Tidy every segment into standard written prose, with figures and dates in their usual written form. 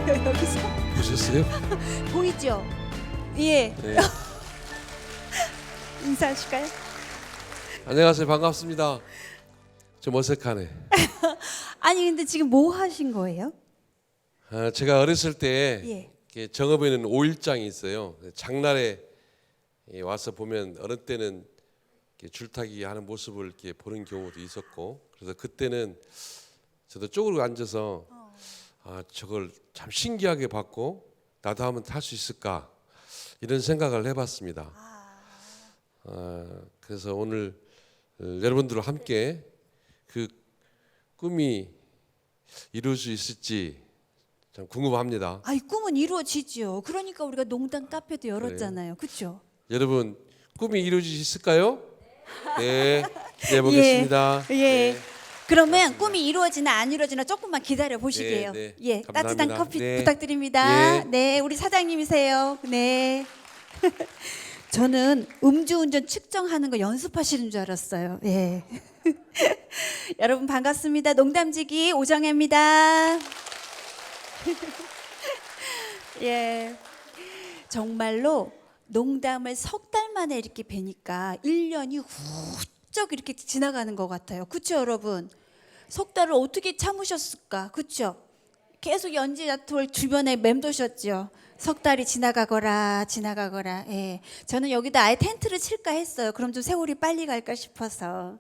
여기서 보셨어요? 보이죠? 예. 네. 인사하실까요? 안녕하세요. 반갑습니다. 좀 어색하네. 아니 근데 지금 뭐 하신 거예요? 제가 어렸을 때 예. 이렇게 정읍에는 5일장이 있어요. 장날에 와서 보면 어느 때는 이렇게 줄타기 하는 모습을 이렇게 보는 경우도 있었고, 그래서 그때는 저도 쪼그리고 앉아서 저걸 참 신기하게 봤고 나도 한번 탈 수 있을까 이런 생각을 해봤습니다. 그래서 오늘 여러분들과 함께 그 꿈이 이룰 수 있을지 참 궁금합니다. 이 꿈은 이루어지죠. 그러니까 우리가 농담 카페도 열었잖아요. 그렇죠? 여러분 꿈이 이루어질 수 있을까요? 네, 기대해 보겠습니다. 예. 네. 그러면 꿈이 이루어지나 안 이루어지나 조금만 기다려 보시게요. 네, 네. 예, 따뜻한 감사합니다. 커피 네. 부탁드립니다. 예. 네, 우리 사장님이세요. 네. 저는 음주운전 측정하는 거 연습하시는 줄 알았어요. 예. 여러분 반갑습니다. 농담지기 오정혜입니다. 예. 정말로 농담을 석 달 만에 이렇게 뵈니까 1년이 훌쩍 이렇게 지나가는 것 같아요. 그렇죠, 여러분? 석 달을 어떻게 참으셨을까? 그렇죠? 계속 연지자토를 주변에 맴도셨죠. 석 달이 지나가거라. 예. 저는 여기다 아예 텐트를 칠까 했어요. 그럼 좀 세월이 빨리 갈까 싶어서.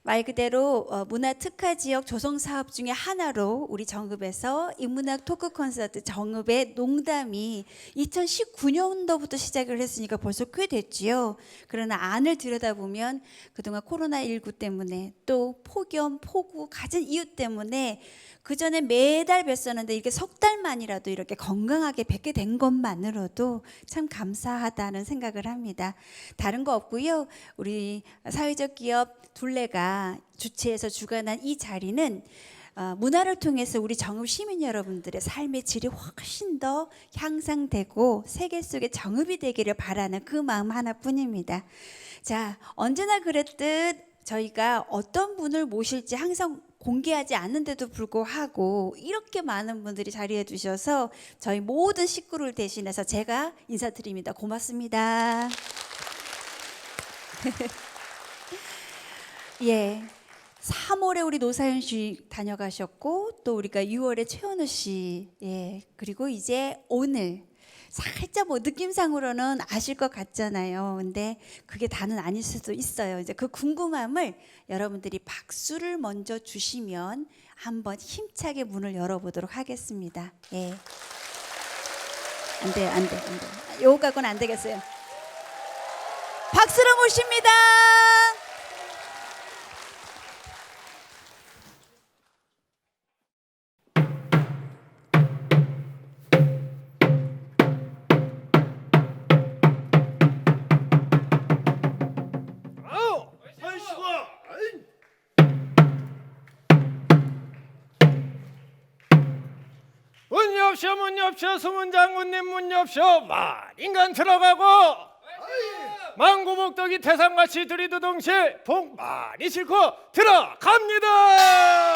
말 그대로 문화 특화 지역 조성 사업 중에 하나로 우리 정읍에서 인문학 토크 콘서트 정읍의 농담이 2019년도부터 시작을 했으니까 벌써 꽤 됐지요. 그러나 안을 들여다보면 그동안 코로나19 때문에 또 폭염, 폭우, 갖은 이유 때문에 그 전에 매달 뵀었는데 이렇게 석 달만이라도 이렇게 건강하게 뵙게 된 것만으로도 참 감사하다는 생각을 합니다. 다른 거 없고요. 우리 사회적 기업 둘레가 주최해서 주관한 이 자리는 문화를 통해서 우리 정읍 시민 여러분들의 삶의 질이 훨씬 더 향상되고 세계 속의 정읍이 되기를 바라는 그 마음 하나뿐입니다. 자, 언제나 그랬듯 저희가 어떤 분을 모실지 항상 공개하지 않는데도 불구하고 이렇게 많은 분들이 자리해 주셔서 저희 모든 식구를 대신해서 제가 인사드립니다. 고맙습니다. 예, 3월에 우리 노사연 씨 다녀가셨고 또 우리가 6월에 최원우 씨, 예, 그리고 이제 오늘 살짝 뭐 느낌상으로는 아실 것 같잖아요. 근데 그게 다는 아닐 수도 있어요. 이제 그 궁금함을 여러분들이 박수를 먼저 주시면 한번 힘차게 문을 열어보도록 하겠습니다. 예, 안 돼. 요거 갖고는 안 되겠어요. 박수로 모십니다. 문 엽쇼 수문장군님 문 엽쇼 만인간 들어가고 망고복덕이 태산같이 들이도 동시에 복 많이 싣고 들어갑니다.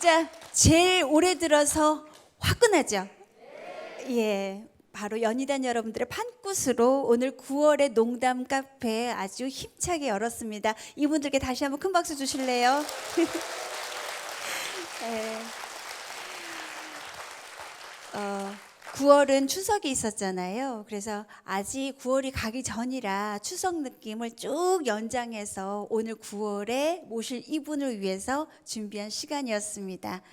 진짜 제일 오래 들어서 화끈하죠. 예, 바로 연희단 여러분들의 판굿으로 오늘 9월의 농담 카페 아주 힘차게 열었습니다. 이분들께 다시 한번 큰 박수 주실래요? 예. 9월은 추석이 있었잖아요. 그래서 아직 9월이 가기 전이라 추석 느낌을 쭉 연장해서 오늘 9월에 모실 이분을 위해서 준비한 시간이었습니다.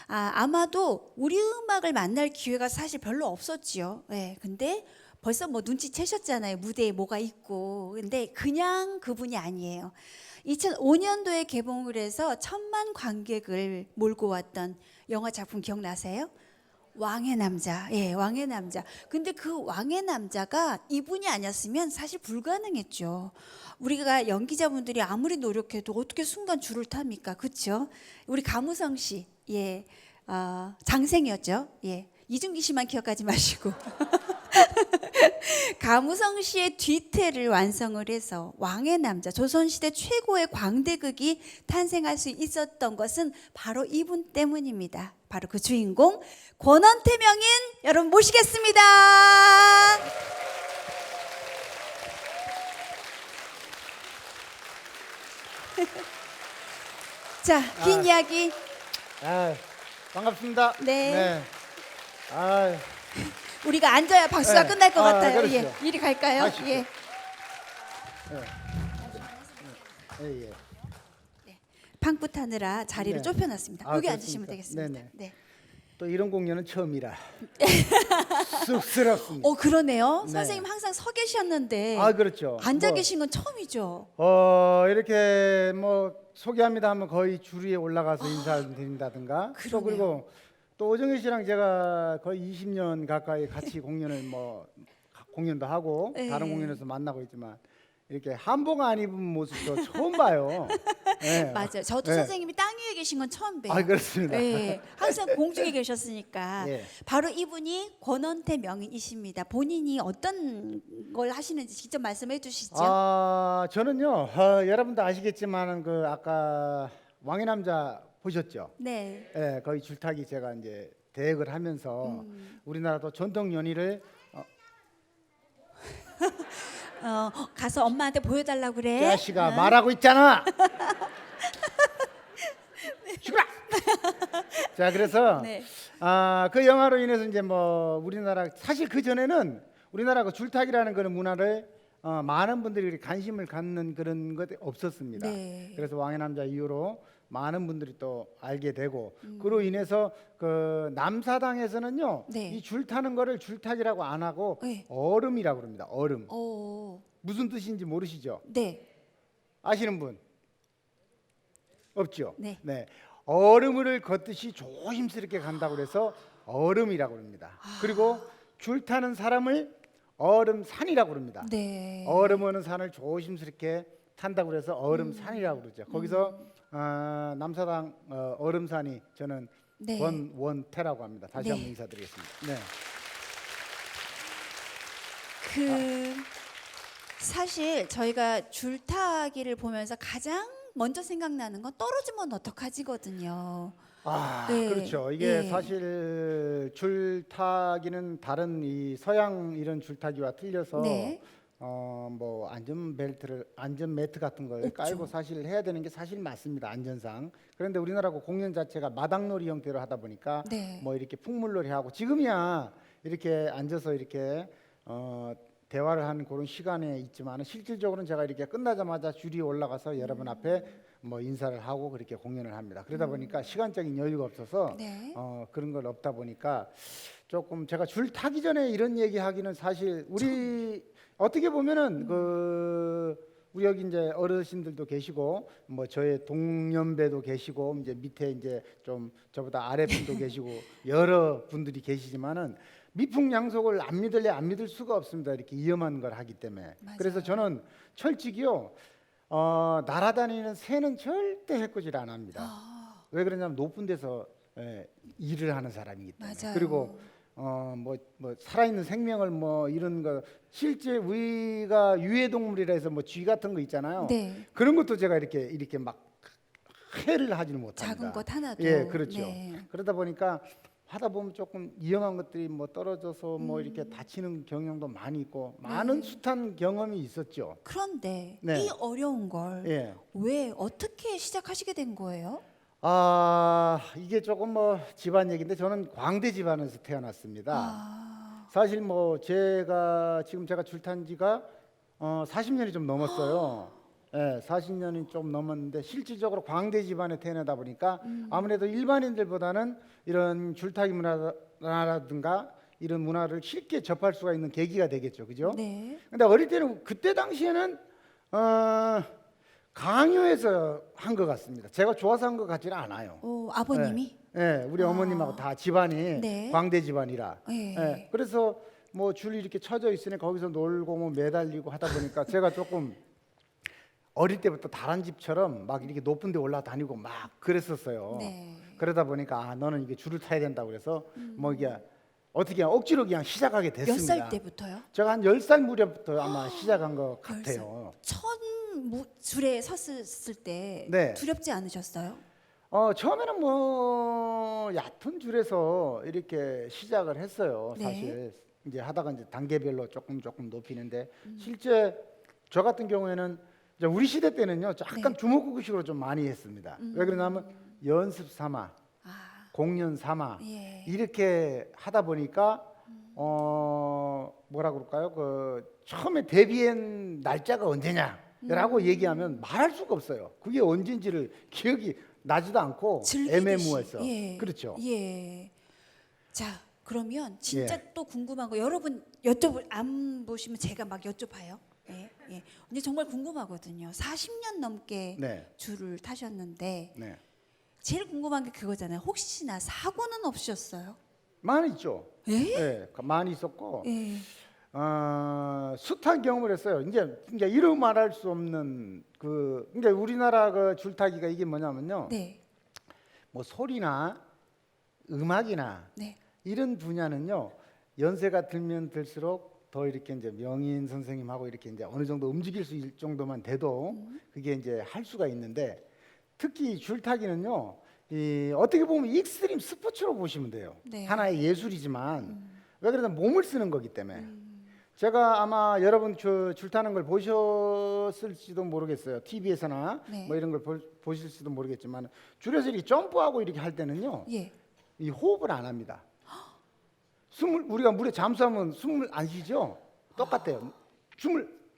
아마도 우리 음악을 만날 기회가 사실 별로 없었지요. 네, 근데 벌써 뭐 눈치채셨잖아요. 무대에 뭐가 있고. 근데 그냥 그분이 아니에요. 2005년도에 개봉을 해서 1,000만 관객을 몰고 왔던 영화 작품 기억나세요? 왕의 남자. 예, 왕의 남자. 근데 그 왕의 남자가 이분이 아니었으면 사실 불가능했죠. 우리가 연기자분들이 아무리 노력해도 어떻게 순간 줄을 탑니까? 그렇죠? 우리 가무성 씨. 예. 장생이었죠. 예. 이준기 씨만 기억하지 마시고. 가무성 씨의 뒤태를 완성을 해서 왕의 남자, 조선시대 최고의 광대극이 탄생할 수 있었던 것은 바로 이분 때문입니다. 바로 그 주인공 권원태 명인 여러분 모시겠습니다. 자, 긴 이야기. 반갑습니다. 네. 아, 우리가 앉아야 박수가 네. 끝날 것 같아요. 그렇죠. 예, 이리 갈까요? 가시죠. 예. 예. 방긋하느라 자리를 네. 좁혀놨습니다. 여기 그렇습니까? 앉으시면 되겠습니다. 네네. 네. 또 이런 공연은 처음이라 쑥스럽습니다. 그러네요. 네. 선생님 항상 서 계셨는데 그렇죠. 앉아 뭐, 계신 건 처음이죠. 이렇게 뭐 소개합니다 하면 거의 줄 위에 올라가서 인사드린다든가. 또 그러네요. 그리고 또 오정희 씨랑 제가 거의 20년 가까이 같이 공연을 공연도 하고 네. 다른 공연에서 만나고 있지만 이렇게 한복 안 입은 모습도 처음 봐요. 네. 맞아요. 저도 네. 선생님이 땅 위에 계신 건 처음 봬요. 그렇습니다. 네, 항상 공중에 계셨으니까. 예. 바로 이분이 권원태 명인이십니다. 본인이 어떤 걸 하시는지 직접 말씀해 주시죠. 저는요, 여러분도 아시겠지만 그 아까 왕의 남자 보셨죠? 네. 예, 거의 줄타기 제가 이제 대역을 하면서 우리나라도 전통 연희를 가서 엄마한테 보여달라고 그래. 자식아 말하고 있잖아. 죽어라. 자, 그래서 네. 그 영화로 인해서 이제 뭐 우리나라 사실 그 전에는 우리나라가 줄타기라는 그런 문화를 많은 분들이 관심을 갖는 그런 것이 없었습니다. 네. 그래서 왕의 남자 이후로 많은 분들이 또 알게 되고 그로 인해서 그 남사당에서는요 네. 이 줄 타는 거를 줄타기라고 안 하고 네. 얼음이라고 합니다. 얼음. 오, 무슨 뜻인지 모르시죠? 네. 아시는 분? 없죠? 네. 얼음을 걷듯이 조심스럽게 간다고 그래서 얼음이라고 합니다. 그리고 줄 타는 사람을 얼음산이라고 합니다. 네. 얼음하는 산을 조심스럽게 탄다고 그래서 얼음산이라고 그러죠. 거기서 남사당 얼음산이 저는 네. 권원태라고 합니다. 다시 네. 한번 인사드리겠습니다. 네. 사실 저희가 줄타기를 보면서 가장 먼저 생각나는 건 떨어지면 어떡하지거든요. 네. 그렇죠. 이게 예. 사실 줄타기는 다른 이 서양 이런 줄타기와 틀려서 네. 뭐 안전 매트 같은 걸 없죠. 깔고 사실 해야 되는 게 사실 맞습니다. 안전상. 그런데 우리나라 공연 자체가 마당놀이 형태로 하다 보니까 네. 뭐 이렇게 풍물놀이 하고 지금이야 이렇게 앉아서 이렇게 대화를 하는 그런 시간에 있지만 실질적으로는 제가 이렇게 끝나자마자 줄이 올라가서 여러분 앞에 뭐 인사를 하고 그렇게 공연을 합니다. 그러다 보니까 시간적인 여유가 없어서 네. 그런 걸 없다 보니까 조금 제가 줄 타기 전에 이런 얘기하기는 사실 우리 어떻게 보면은 우리 여기 이제 어르신들도 계시고 뭐 저의 동년배도 계시고 이제 밑에 이제 좀 저보다 아래 분도 계시고 여러 분들이 계시지만은 미풍양속을 안 믿을 수가 없습니다. 이렇게 위험한 걸 하기 때문에. 맞아요. 그래서 저는 철칙이요. 날아다니는 새는 절대 해코지를 안 합니다. 왜 그러냐면 높은 데서 일을 하는 사람이기 때문에. 맞아요. 그리고 뭐 살아있는 생명을 뭐 이런 거 실제 우리가 유해동물이라 해서 뭐 쥐 같은 거 있잖아요. 네. 그런 것도 제가 이렇게 막 해를 하지는 못합니다. 작은 것 하나도. 예, 그렇죠. 네. 그러다 보니까 하다 보면 조금 위험한 것들이 뭐 떨어져서 뭐 이렇게 다치는 경향도 많이 있고 많은 숱한 경험이 있었죠. 그런데 네. 이 어려운 걸 예. 왜 어떻게 시작하시게 된 거예요? 아, 이게 조금 뭐 집안 얘기인데 저는 광대 집안에서 태어났습니다. 아, 사실 뭐 제가 줄탄 지가 40년이 좀 넘었어요. 예, 40년이 좀 넘었는데 실질적으로 광대 집안에 태어나다 보니까 아무래도 일반인들보다는 이런 줄타기 문화라든가 이런 문화를 쉽게 접할 수가 있는 계기가 되겠죠, 그죠? 네. 근데 어릴 때는 그때 당시에는 강요해서 한 것 같습니다. 제가 좋아서 한 것 같지는 않아요. 아버님이? 우리 어머님하고 다 집안이 네. 광대 집안이라. 예. 그래서 뭐 줄이 이렇게 쳐져 있으니 거기서 놀고 뭐 매달리고 하다 보니까 제가 조금 어릴 때부터 다른 집처럼 막 이렇게 높은 데 올라다니고 막 그랬었어요. 네. 그러다 보니까 너는 이게 줄을 타야 된다고 그래서 뭐 이게 어떻게 억지로 그냥 시작하게 몇 됐습니다. 살 때부터요? 제가 한 10살 무렵부터 아마 시작한 것 10살. 같아요. 줄에 섰을 때 네. 두렵지 않으셨어요? 처음에는 뭐 얕은 줄에서 이렇게 시작을 했어요. 네. 사실 이제 하다가 이제 단계별로 조금 높이는데 실제 저 같은 경우에는 이제 우리 시대 때는요 약간 네. 주먹구구식으로 좀 많이 했습니다. 왜 그러냐면 연습 삼아, 아, 공연 삼아 예. 이렇게 하다 보니까 뭐라 그럴까요? 그 처음에 데뷔한 날짜가 언제냐라고 얘기하면 말할 수가 없어요. 그게 언젠지를 기억이 나지도 않고 즐기듯이. 애매모호해서 예. 그렇죠. 예. 자, 그러면 진짜 예. 또 궁금한 거 여러분 안 보시면 제가 막 여쭤봐요. 예. 예. 근데 정말 궁금하거든요. 40년 넘게 네, 줄을 타셨는데 네, 제일 궁금한 게 그거잖아요. 혹시나 사고는 없으셨어요? 많이 있죠. 예? 네, 많이 있었고 예. 숱한 경험을 했어요. 이제 이루 말할 수 없는 그러니까 우리나라 그 줄타기가 이게 뭐냐면요. 네. 뭐 소리나 음악이나 네. 이런 분야는요. 연세가 들면 들수록 더 이렇게 이제 명인 선생님하고 이렇게 이제 어느 정도 움직일 수 있을 정도만 돼도 그게 이제 할 수가 있는데 특히 줄타기는요. 어떻게 보면 익스트림 스포츠로 보시면 돼요. 네. 하나의 예술이지만 왜 그러냐 몸을 쓰는 거기 때문에 제가 아마 여러분 줄 타는 걸 보셨을지도 모르겠어요. TV에서나 네. 뭐 이런 걸 보실지도 모르겠지만 줄에서 이렇게 점프하고 이렇게 할 때는요. 예. 이 호흡을 안 합니다. 우리가 물에 잠수하면 숨을 안 쉬죠. 똑같아요.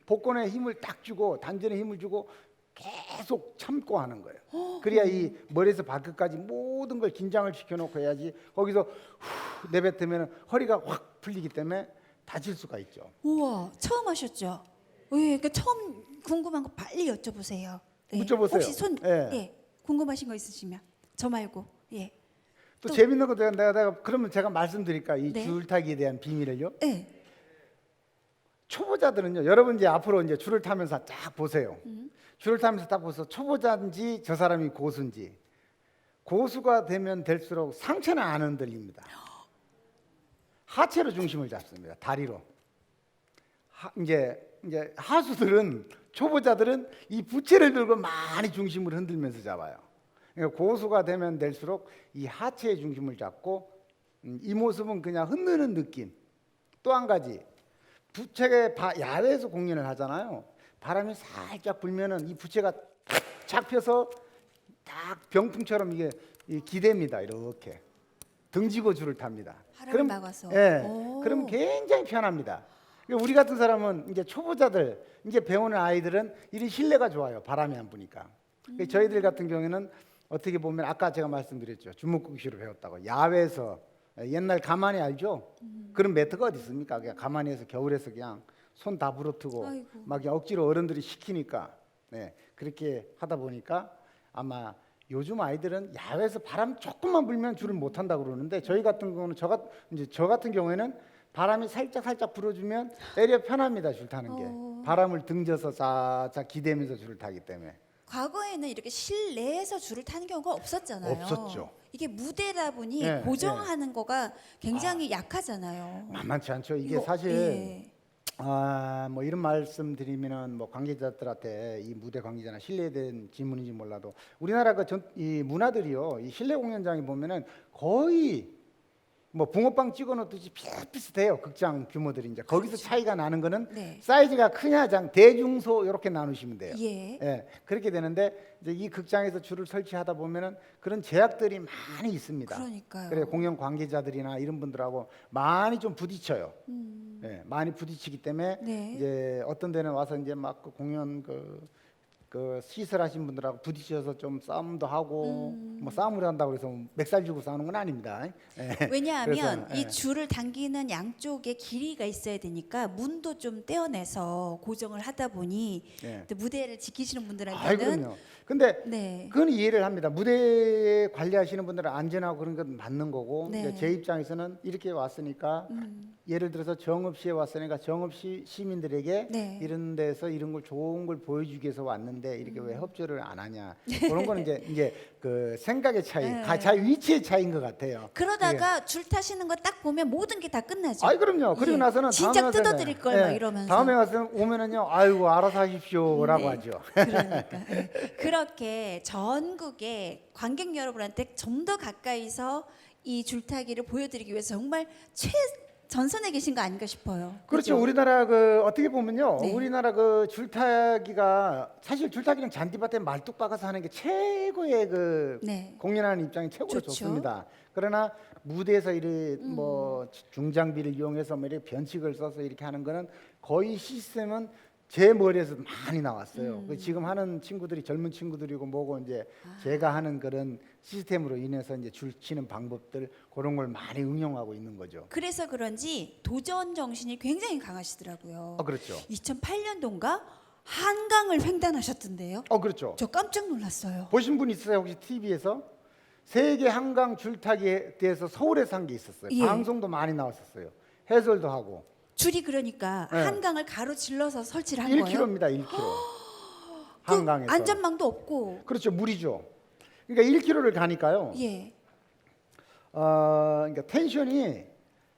복권에 힘을 딱 주고 단전에 힘을 주고 계속 참고 하는 거예요. 그래야 이 머리에서 발끝까지 모든 걸 긴장을 시켜놓고 해야지 거기서 후 내뱉으면 허리가 확 풀리기 때문에 다칠 수가 있죠. 우와, 처음 하셨죠? 예, 그러니까 처음 궁금한 거 빨리 여쭤보세요. 예. 여쭤보세요. 혹시 예. 궁금하신 거 있으시면 저 말고. 예. 또 재밌는 거 내가 그러면 제가 말씀드릴까 이 네. 줄타기에 대한 비밀을요. 예. 초보자들은요. 여러분 이제 앞으로 이제 줄을 타면서 딱 보세요. 줄을 타면서 딱 보세요. 초보자인지 저 사람이 고수인지. 고수가 되면 될수록 상체는 안 흔들립니다. 하체로 중심을 잡습니다. 다리로. 이제 하수들은 초보자들은 이 부채를 들고 많이 중심을 흔들면서 잡아요. 그러니까 고수가 되면 될수록 이 하체의 중심을 잡고 이 모습은 그냥 흔드는 느낌. 또 한 가지 부채가 야외에서 공연을 하잖아요. 바람이 살짝 불면은 이 부채가 잡혀서 딱 병풍처럼 이게 기댑니다. 이렇게 등지고 줄을 탑니다. 바람을 막아서. 예, 오. 그럼 굉장히 편합니다. 우리 같은 사람은 이제 초보자들, 이제 배우는 아이들은 이런 신뢰가 좋아요. 바람이 안 부니까. 저희들 같은 경우에는 어떻게 보면 아까 제가 말씀드렸죠. 주먹구기로 배웠다고. 야외에서 옛날 가만히 알죠? 그런 매트가 어디 있습니까? 그냥 가만히 해서 겨울에서 그냥 손 다 부러뜨고 아이고. 막 억지로 어른들이 시키니까 그렇게 하다 보니까 아마 요즘 아이들은 야외에서 바람 조금만 불면 줄을 못 탄다고 그러는데 저희 같은 경우는 저 같은 경우에는 바람이 살짝 불어주면 때려 편합니다. 줄 타는 게. 바람을 등져서 쫙 기대면서 줄을 타기 때문에. 과거에는 이렇게 실내에서 줄을 타는 경우가 없었잖아요. 없었죠. 이게 무대다 보니 예, 고정하는 거가 굉장히 약하잖아요. 만만치 않죠. 이게 이거, 사실 예. 뭐 이런 말씀 드리면은 뭐 관계자들한테 이 무대 관계자나 실례된 질문인지 몰라도 우리나라 이 문화들이요, 이 실내 공연장에 보면은 거의 뭐 붕어빵 찍어놓듯이 비슷비슷해요. 극장 규모들이 이제 거기서 차이가 나는 거는 네. 사이즈가 크냐 장 대중소 이렇게 나누시면 돼요. 예. 예, 그렇게 되는데 이제 이 극장에서 줄을 설치하다 보면은 그런 제약들이 많이 있습니다. 그러니까요. 그래 공연 관계자들이나 이런 분들하고 많이 좀 부딪혀요. 예, 많이 부딪히기 때문에 네. 이제 어떤 데는 와서 이제 막 그 공연 그 시설하신 분들하고 부딪혀서 좀 싸움도 하고 뭐 싸움을 한다고 해서 멱살 쥐고 싸우는 건 아닙니다. 예. 왜냐하면 그래서, 이 줄을 당기는 양쪽에 길이가 있어야 되니까 문도 좀 떼어내서 고정을 하다 보니 예. 또 무대를 지키시는 아이 분들한테는 그럼요. 근데 네. 그건 이해를 합니다. 무대 관리하시는 분들은 안전하고 그런 건 맞는 거고 네. 이제 제 입장에서는 이렇게 왔으니까 예를 들어서 정읍시에 왔으니까 정읍시 시민들에게 네. 이런 데서 이런 걸 좋은 걸 보여주기 위해서 왔는데 이렇게 왜 협조를 안 하냐 그런 거는 이제 그 생각의 차이, 네. 자기 위치의 차이인 것 같아요. 그러다가 줄 타시는 거 딱 보면 모든 게 다 끝나죠. 아이 그럼요. 그리고 예. 나서는 진짜 다음에 뜯어드릴 와서는, 걸 막 예, 이러면서. 다음에 와서 오면은요, 아이고 알아서 하십시오라고 네. 하죠. 그러니까 예. 그렇게 전국의 관객 여러분한테 좀 더 가까이서 이 줄타기를 보여드리기 위해서 정말 최전선에 계신 거 아닌가 싶어요. 그렇죠. 그죠? 우리나라 그 어떻게 보면요, 네. 우리나라 그 줄타기가 사실 줄타기는 잔디밭에 말뚝 박아서 하는 게 최고의 그 네. 공연하는 입장이 최고로 좋죠. 좋습니다. 그러나 무대에서 이렇게 뭐 중장비를 이용해서 뭐 이렇게 변칙을 써서 이렇게 하는 거는 거의 시스템은 제 머리에서 많이 나왔어요. 그 지금 하는 친구들이 젊은 친구들이고 뭐고 이제 제가 하는 그런 시스템으로 인해서 이제 줄 치는 방법들 그런 걸 많이 응용하고 있는 거죠. 그래서 그런지 도전 정신이 굉장히 강하시더라고요. 그렇죠. 2008년도인가 한강을 횡단하셨던데요. 그렇죠. 저 깜짝 놀랐어요. 보신 분 있어요? 혹시 TV에서? 세계 한강 줄타기에 대해서 서울에서 한 게 있었어요. 예. 방송도 많이 나왔었어요. 해설도 하고. 줄이 그러니까 네. 한강을 가로질러서 설치를 한 거예요. 1km입니다. 1km. 그 한강에서. 안전망도 없고. 그렇죠. 물이죠. 그러니까 1km를 가니까요. 예. 그러니까 텐션이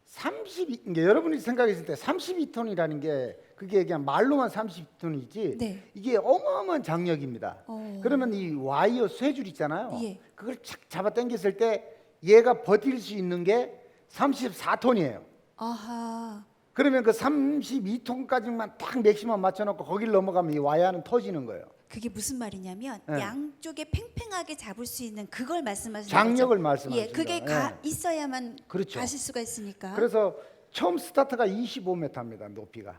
32, 그러니까 여러분이 생각했을 때 32톤이라는 게 그게 그냥 말로만 30톤이지 네. 이게 어마어마한 장력입니다. 그러면 이 와이어 쇠줄 있잖아요. 예. 그걸 착 잡아 당겼을 때 얘가 버틸 수 있는 게 34톤이에요. 아하. 그러면 그 32톤까지만 딱 맥시멈 맞춰놓고 거기를 넘어가면 이 와이어는 터지는 거예요. 그게 무슨 말이냐면 네. 양쪽에 팽팽하게 잡을 수 있는 그걸 말씀하시는 장력을 거죠? 말씀하시는 예, 그게 거예요. 있어야만 그렇죠. 가실 수가 있으니까. 그래서 처음 스타트가 25m입니다. 높이가.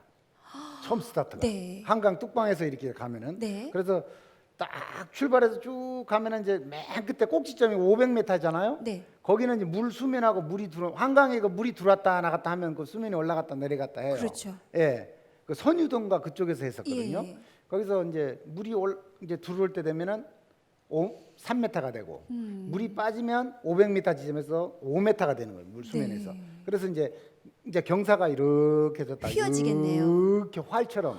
처음 스타트가. 네. 한강 뚝방에서 이렇게 가면은. 네. 그래서 딱 출발해서 쭉 가면은 이제 맨 끝에 꼭지점이 500m잖아요. 네. 거기는 이제 물 수면하고 물이 한강에 그 물이 들어왔다 나갔다 하면 그 수면이 올라갔다 내려갔다 해요. 그렇죠. 예. 그 선유동가 그쪽에서 했었거든요. 예. 거기서 이제 물이 이제 들어올 때 되면은 3m가 되고 물이 빠지면 500m 지점에서 5m가 되는 거예요. 물 수면에서. 네. 그래서 이제 경사가 이렇게 해서 딱 휘어지겠네요. 이렇게 활처럼.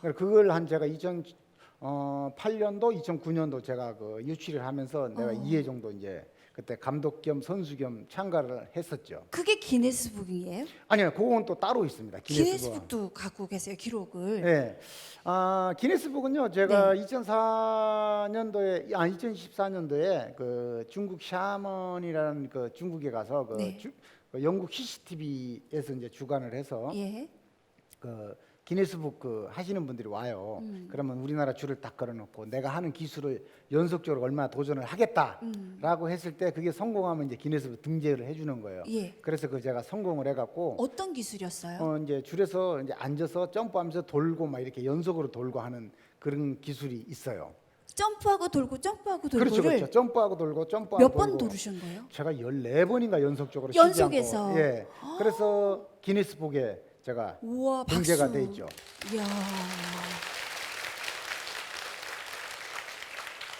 그걸 한 제가 2008년도, 2009년도 제가 그 유치를 하면서 내가 2회 정도 이제 그때 감독 겸 선수 겸 참가를 했었죠. 그게 기네스북이에요? 아니요, 그건 또 따로 있습니다. 기네스북도 갖고 계세요, 기록을. 네. 기네스북은요, 제가 2024년도에 그 중국 샤먼이라는 그 중국에 가서 네. 그 영국 CCTV에서 이제 주관을 해서 예. 그 기네스북 그 하시는 분들이 와요. 그러면 우리나라 줄을 딱 걸어놓고 내가 하는 기술을 연속적으로 얼마나 도전을 하겠다라고 했을 때 그게 성공하면 이제 기네스북 등재를 해주는 거예요. 예. 그래서 그 제가 성공을 해갖고 어떤 기술이었어요? 이제 줄에서 이제 앉아서 점프하면서 돌고 막 이렇게 연속으로 돌고 하는 그런 기술이 있어요. 점프하고 돌고 점프하고 그렇죠, 돌고를 그렇죠. 점프하고 돌고 점프하고 몇 번 돌고. 도르신 거예요? 제가 14번인가 연속적으로 연속해서. 쉬지 않고, 예. 그래서 기네스북에 제가 우와, 등재가 박수. 돼 있죠. 이야.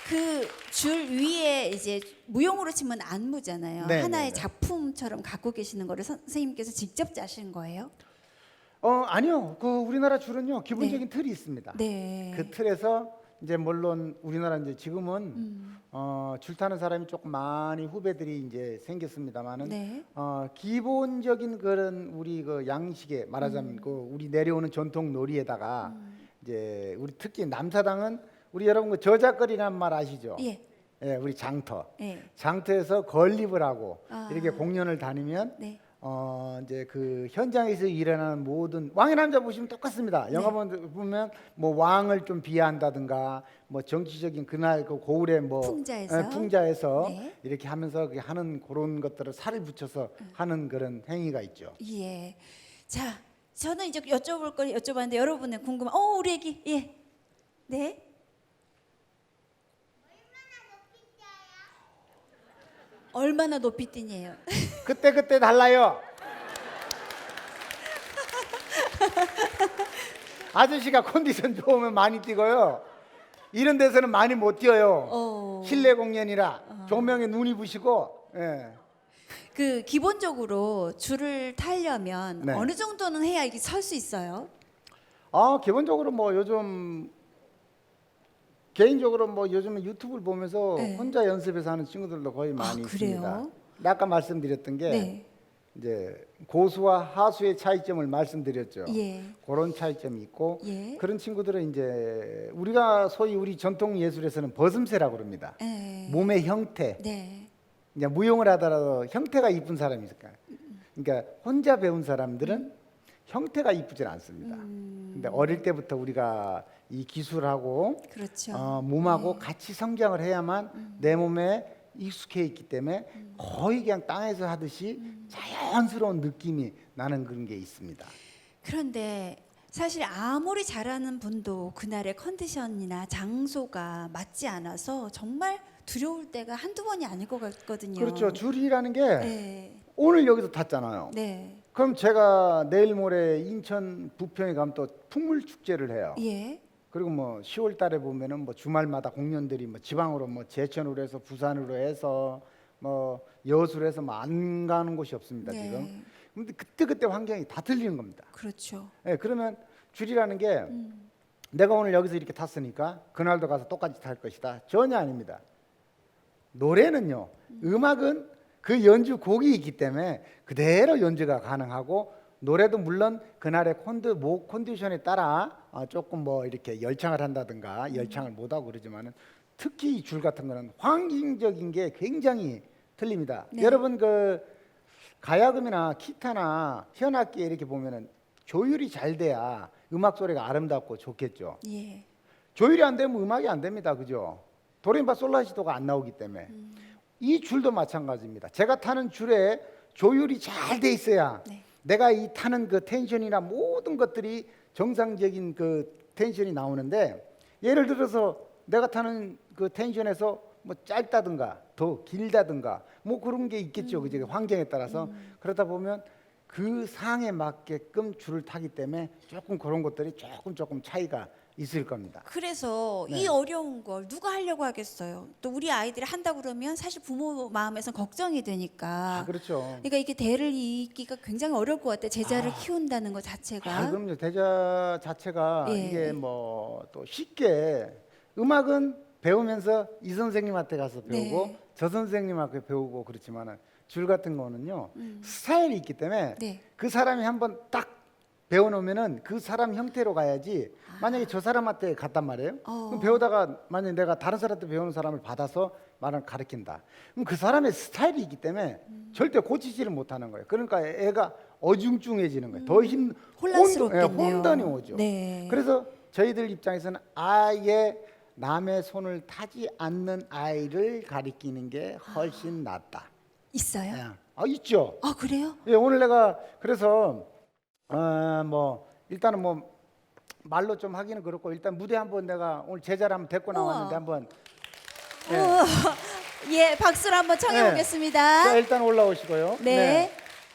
그 줄 위에 이제 무용으로 치면 안무잖아요. 네, 하나의 네, 네. 작품처럼 갖고 계시는 거를 선생님께서 직접 짜신 거예요? 아니요. 그 우리나라 줄은요 기본적인 틀이 있습니다. 네. 그 틀에서 이제 물론 우리나라 이제 지금은 줄 타는 사람이 조금 많이 후배들이 이제 생겼습니다만은 네. 기본적인 그런 우리 그 양식에 말하자면 그 우리 내려오는 전통 놀이에다가 이제 우리 특히 남사당은 우리 여러분 그 저작거리란 말 아시죠? 예. 예, 우리 장터. 예. 장터에서 건립을 하고 아. 이렇게 공연을 다니면 네. 이제 그 현장에서 일어나는 모든 왕의 남자 보시면 똑같습니다. 영화 보면 뭐 왕을 좀 비하한다든가 뭐 정치적인 그날 그 고을에 뭐 풍자에서. 풍자에서 네. 이렇게 하면서 그 하는 그런 것들을 살을 붙여서 하는 그런 행위가 있죠. 예. 자, 저는 이제 여쭤볼 걸 여쭤봤는데 여러분은 궁금한. 우리 애기. 예. 네. 얼마나 높이 뛰냐요? 그때 달라요. 아저씨가 컨디션 좋으면 많이 뛰고요. 이런 데서는 많이 못 뛰어요. 실내 공연이라 조명에 눈이 부시고. 예. 그 기본적으로 줄을 타려면 네. 어느 정도는 해야 이게 설 수 있어요? 기본적으로 뭐 요즘 개인적으로 뭐 요즘은 유튜브를 보면서 네. 혼자 연습해서 하는 친구들도 거의 많이 그래요? 있습니다. 아까 말씀드렸던 게 네. 이제 고수와 하수의 차이점을 말씀드렸죠. 예. 그런 차이점이 있고 예. 그런 친구들은 이제 우리가 소위 우리 전통 예술에서는 버슴새라고 그럽니다. 예. 몸의 형태. 네. 이제 무용을 하더라도 형태가 이쁜 사람이 있을까요? 그러니까 혼자 배운 사람들은 형태가 이쁘질 않습니다. 근데 어릴 때부터 우리가 이 기술하고 그렇죠. 몸하고 같이 성장을 해야만 내 몸에 익숙해 있기 때문에 거의 그냥 땅에서 하듯이 자연스러운 느낌이 나는 그런 게 있습니다. 그런데 사실 아무리 잘하는 분도 그날의 컨디션이나 장소가 맞지 않아서 정말 두려울 때가 한두 번이 아닐 것 같거든요. 그렇죠. 줄이라는 게 네. 오늘 여기서 탔잖아요. 네. 그럼 제가 내일 모레 인천 부평에 가면 또 풍물 축제를 해요. 예. 그리고 뭐 10월 달에 보면은 뭐 주말마다 공연들이 뭐 지방으로 뭐 제천으로 해서 부산으로 해서 뭐 여수로 해서 뭐 안 가는 곳이 없습니다, 네. 지금. 근데 그때 환경이 다 틀리는 겁니다. 그렇죠. 예, 그러면 줄이라는 게 내가 오늘 여기서 이렇게 탔으니까 그날도 가서 똑같이 탈 것이다. 전혀 아닙니다. 노래는요. 음악은 그 연주 곡이 있기 때문에 그대로 연주가 가능하고 노래도 물론 그날의 목 컨디션에 따라 조금 뭐 이렇게 열창을 한다든가 열창을 못하고 그러지만은 특히 이 줄 같은 거는 환경적인 게 굉장히 틀립니다. 네. 여러분 그 가야금이나 기타나 현악기에 이렇게 보면은 조율이 잘 돼야 음악 소리가 아름답고 좋겠죠. 예. 조율이 안 되면 음악이 안 됩니다. 그죠? 도레미파 솔라시도가 안 나오기 때문에 이 줄도 마찬가지입니다. 제가 타는 줄에 조율이 잘 돼 있어야 네. 내가 이 타는 그 텐션이나 모든 것들이 정상적인 그 텐션이 나오는데 예를 들어서 내가 타는 그 텐션에서 뭐 짧다든가 더 길다든가 뭐 그런 게 있겠죠. 그죠? 환경에 따라서 그러다 보면 그 상에 맞게끔 줄을 타기 때문에 조금 그런 것들이 조금 차이가 있을 겁니다. 그래서 네. 이 어려운 걸 누가 하려고 하겠어요. 또 우리 아이들이 한다 그러면 사실 부모 마음에선 걱정이 되니까. 그렇죠. 그러니까 이게 대를 잇기가 굉장히 어려울 것 같아요. 제자를 키운다는 것 자체가. 그럼요. 대자 자체가 예. 이게 뭐 또 쉽게 음악은 배우면서 이 선생님한테 가서 배우고 네. 저 선생님한테 배우고 그렇지만은 줄 같은 거는요 스타일이 있기 때문에 네. 그 사람이 한번 딱 배워놓으면은 그 사람 형태로 가야지. 만약에 저 사람한테 갔단 말이에요. 그럼 배우다가 만약에 내가 다른 사람한테 배우는 사람을 받아서 말을 가르친다. 그럼 그 사람의 스타일이 있기 때문에 절대 고치지를 못하는 거예요. 그러니까 애가 어중중해지는 거예요. 더 혼란스럽겠네요. 혼돈이 오죠. 네. 그래서 저희들 입장에서는 아예 남의 손을 타지 않는 아이를 가리키는 게 훨씬 낫다. 있어요? 예. 있죠. 아 그래요? 예, 오늘 내가 그래서 뭐 일단은 뭐 말로 좀 하기는 그렇고 일단 무대 한번 내가 오늘 제자를 한번 데리고 나왔는데 우와. 한번 우와. 예, 박수를 한번 청해 네. 보겠습니다. 자, 일단 올라오시고요. 네.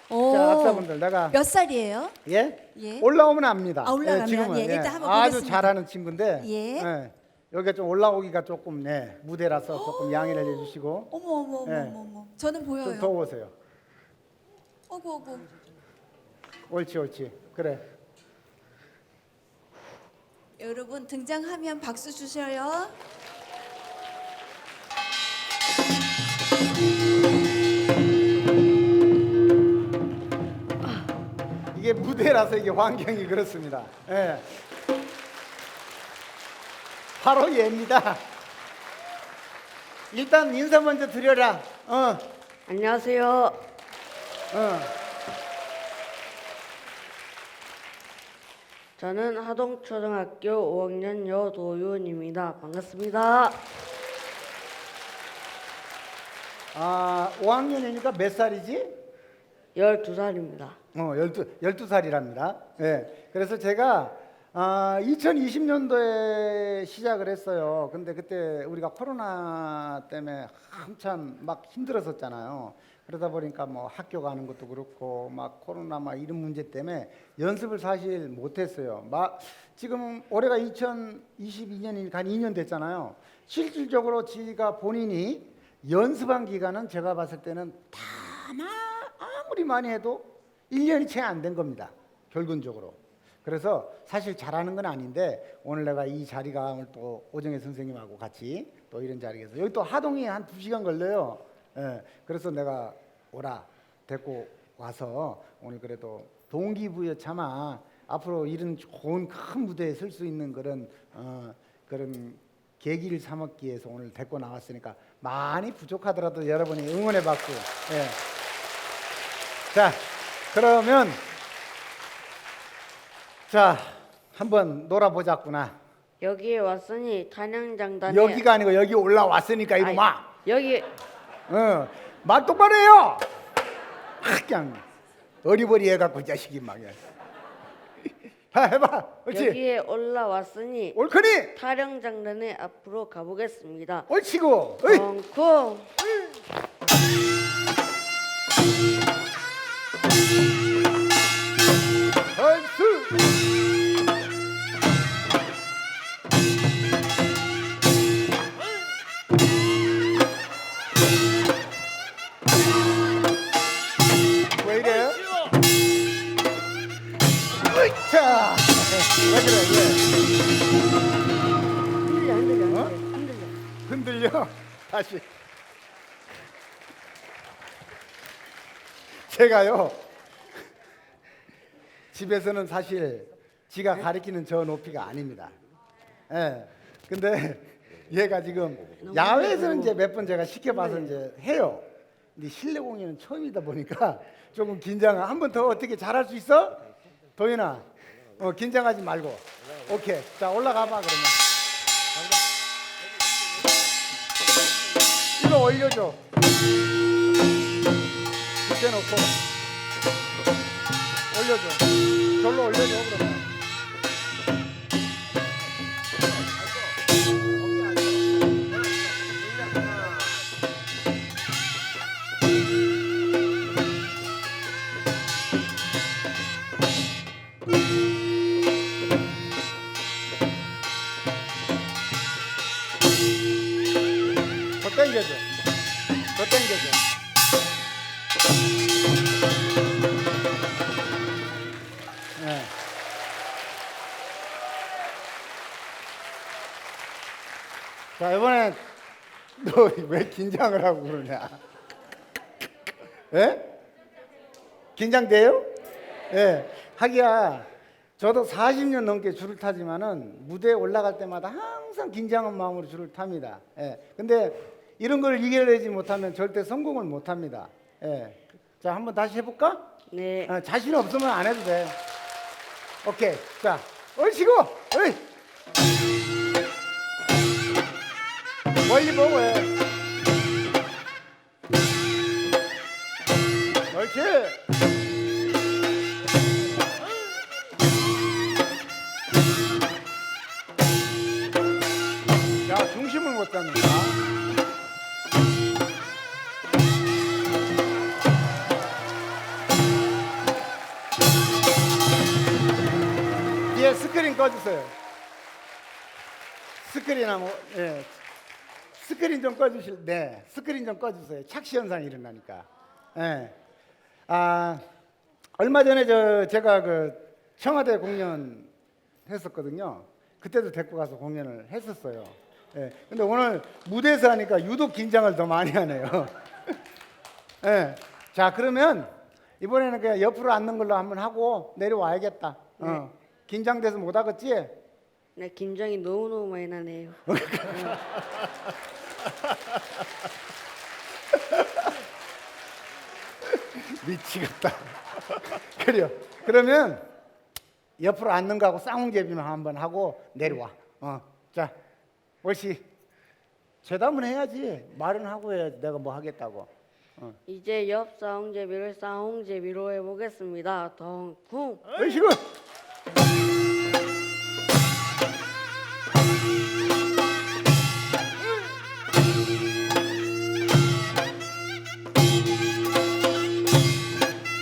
오. 자, 악사분들 내가 몇 살이에요? 예? 예. 올라오면 압니다. 올라가면 지금은 예, 일단 한번 아주 보겠습니다. 잘하는 친구인데 예. 여기가 좀 올라오기가 조금 무대라서 조금 양해를 해주시고 어머 예. 저는 보여요. 좀 더 오세요. 어구. 옳지 그래. 여러분 등장하면 박수 주셔요. 이게 무대라서 이게 환경이 그렇습니다. 예. 바로 얘입니다. 일단 인사 먼저 드려라. 안녕하세요. 저는 하동초등학교 5학년 여도윤입니다. 반갑습니다. 5학년이니까 몇 살이지? 12살입니다. 12살이랍니다. 예. 그래서 제가 2020년도에 시작을 했어요. 근데 그때 우리가 코로나 때문에 한참 막 힘들었었잖아요. 그러다 보니까 뭐 학교 가는 것도 그렇고 막 코로나 막 이런 문제 때문에 연습을 사실 못 했어요. 지금 올해가 2022년이니까 한 2년 됐잖아요. 실질적으로 지가 본인이 연습한 기간은 제가 봤을 때는 아무리 많이 해도 1년이 채 안 된 겁니다. 결론적으로. 그래서 사실 잘하는 건 아닌데 오늘 내가 이 자리가 오늘 또 오정혜 선생님하고 같이 또 이런 자리에서 여기 또 하동이 한 2시간 걸려요. 예, 그래서 내가 오라 데리고 와서 오늘 그래도 동기부여 참아 앞으로 이런 좋은 큰 무대에 설 수 있는 그런 계기를 삼았기 위해서 오늘 데리고 나왔으니까 많이 부족하더라도 여러분이 응원해 받고 예. 자 그러면 자 한번 놀아보자꾸나. 여기에 왔으니 단양장단에 여기가 아니고 여기 올라왔으니까 이놈아. 여기 말 똑바로 해요. 그냥 어리버리 해갖고 이 자식이 막. 해봐. 옳지. 여기에 올라왔으니 옳거니. 타령장단에 앞으로 가보겠습니다. 옳지고. 어이. 콩콩. 얼쑤. 왜 이래? 으이차. 왜 그래? 왜? 흔들려. 어? 흔들려. 다시. 제가요. 집에서는 사실 지가 가리키는 저 높이가 아닙니다. 예. 근데 얘가 지금 야외에서는 이제 몇 번 제가 시켜봐서 이제 해요. 근데 실내 공연은 처음이다 보니까 조금 긴장을. 한 번 더 어떻게 잘할 수 있어? 도윤아, 긴장하지 말고. 오케이. 자, 올라가봐 그러면. 이거 올려줘. 붙여놓고 올려줘. 절로 올려줘 그러면. 더 당겨줘. 더 당겨줘. 네. 자, 이번에 너 왜 긴장을 하고 그러냐? 예? 긴장돼요? 예. 하기야 저도 40년 넘게 줄을 타지만은 무대에 올라갈 때마다 항상 긴장한 마음으로 줄을 탑니다. 예. 근데 이런 걸 이겨내지 못하면 절대 성공을 못 합니다. 예. 자, 한번 다시 해볼까? 네. 자신 없으면 안 해도 돼. 오케이. 자, 얼씨구. 어이. 멀리 보고 해. 옳지. 자, 중심을 못 잡는다. 뒤에 스크린 꺼주세요. 스크린 한번, 예. 스크린 좀 꺼주실, 네. 스크린 좀 꺼주세요. 착시 현상이 일어나니까. 예. 얼마 전에 제가 그 청와대 공연 했었거든요. 그때도 데리고 가서 공연을 했었어요. 예. 근데 오늘 무대에서 하니까 유독 긴장을 더 많이 하네요. 예. 자, 그러면 이번에는 그냥 옆으로 앉는 걸로 한번 하고 내려와야겠다. 긴장돼서 못 하겠지? 네, 긴장이 너무너무 많이 나네요. 미치겠다. 그래요. 그러면 옆으로 앉는 거하고 쌍웅제비만 한번 하고 내려와. 자, 옳지. 대답은 해야지. 말은 하고 해야지. 내가 뭐 하겠다고. 이제 옆 쌍홍제비를 쌍홍제비로 해보겠습니다. 덩쿵. 옳시고.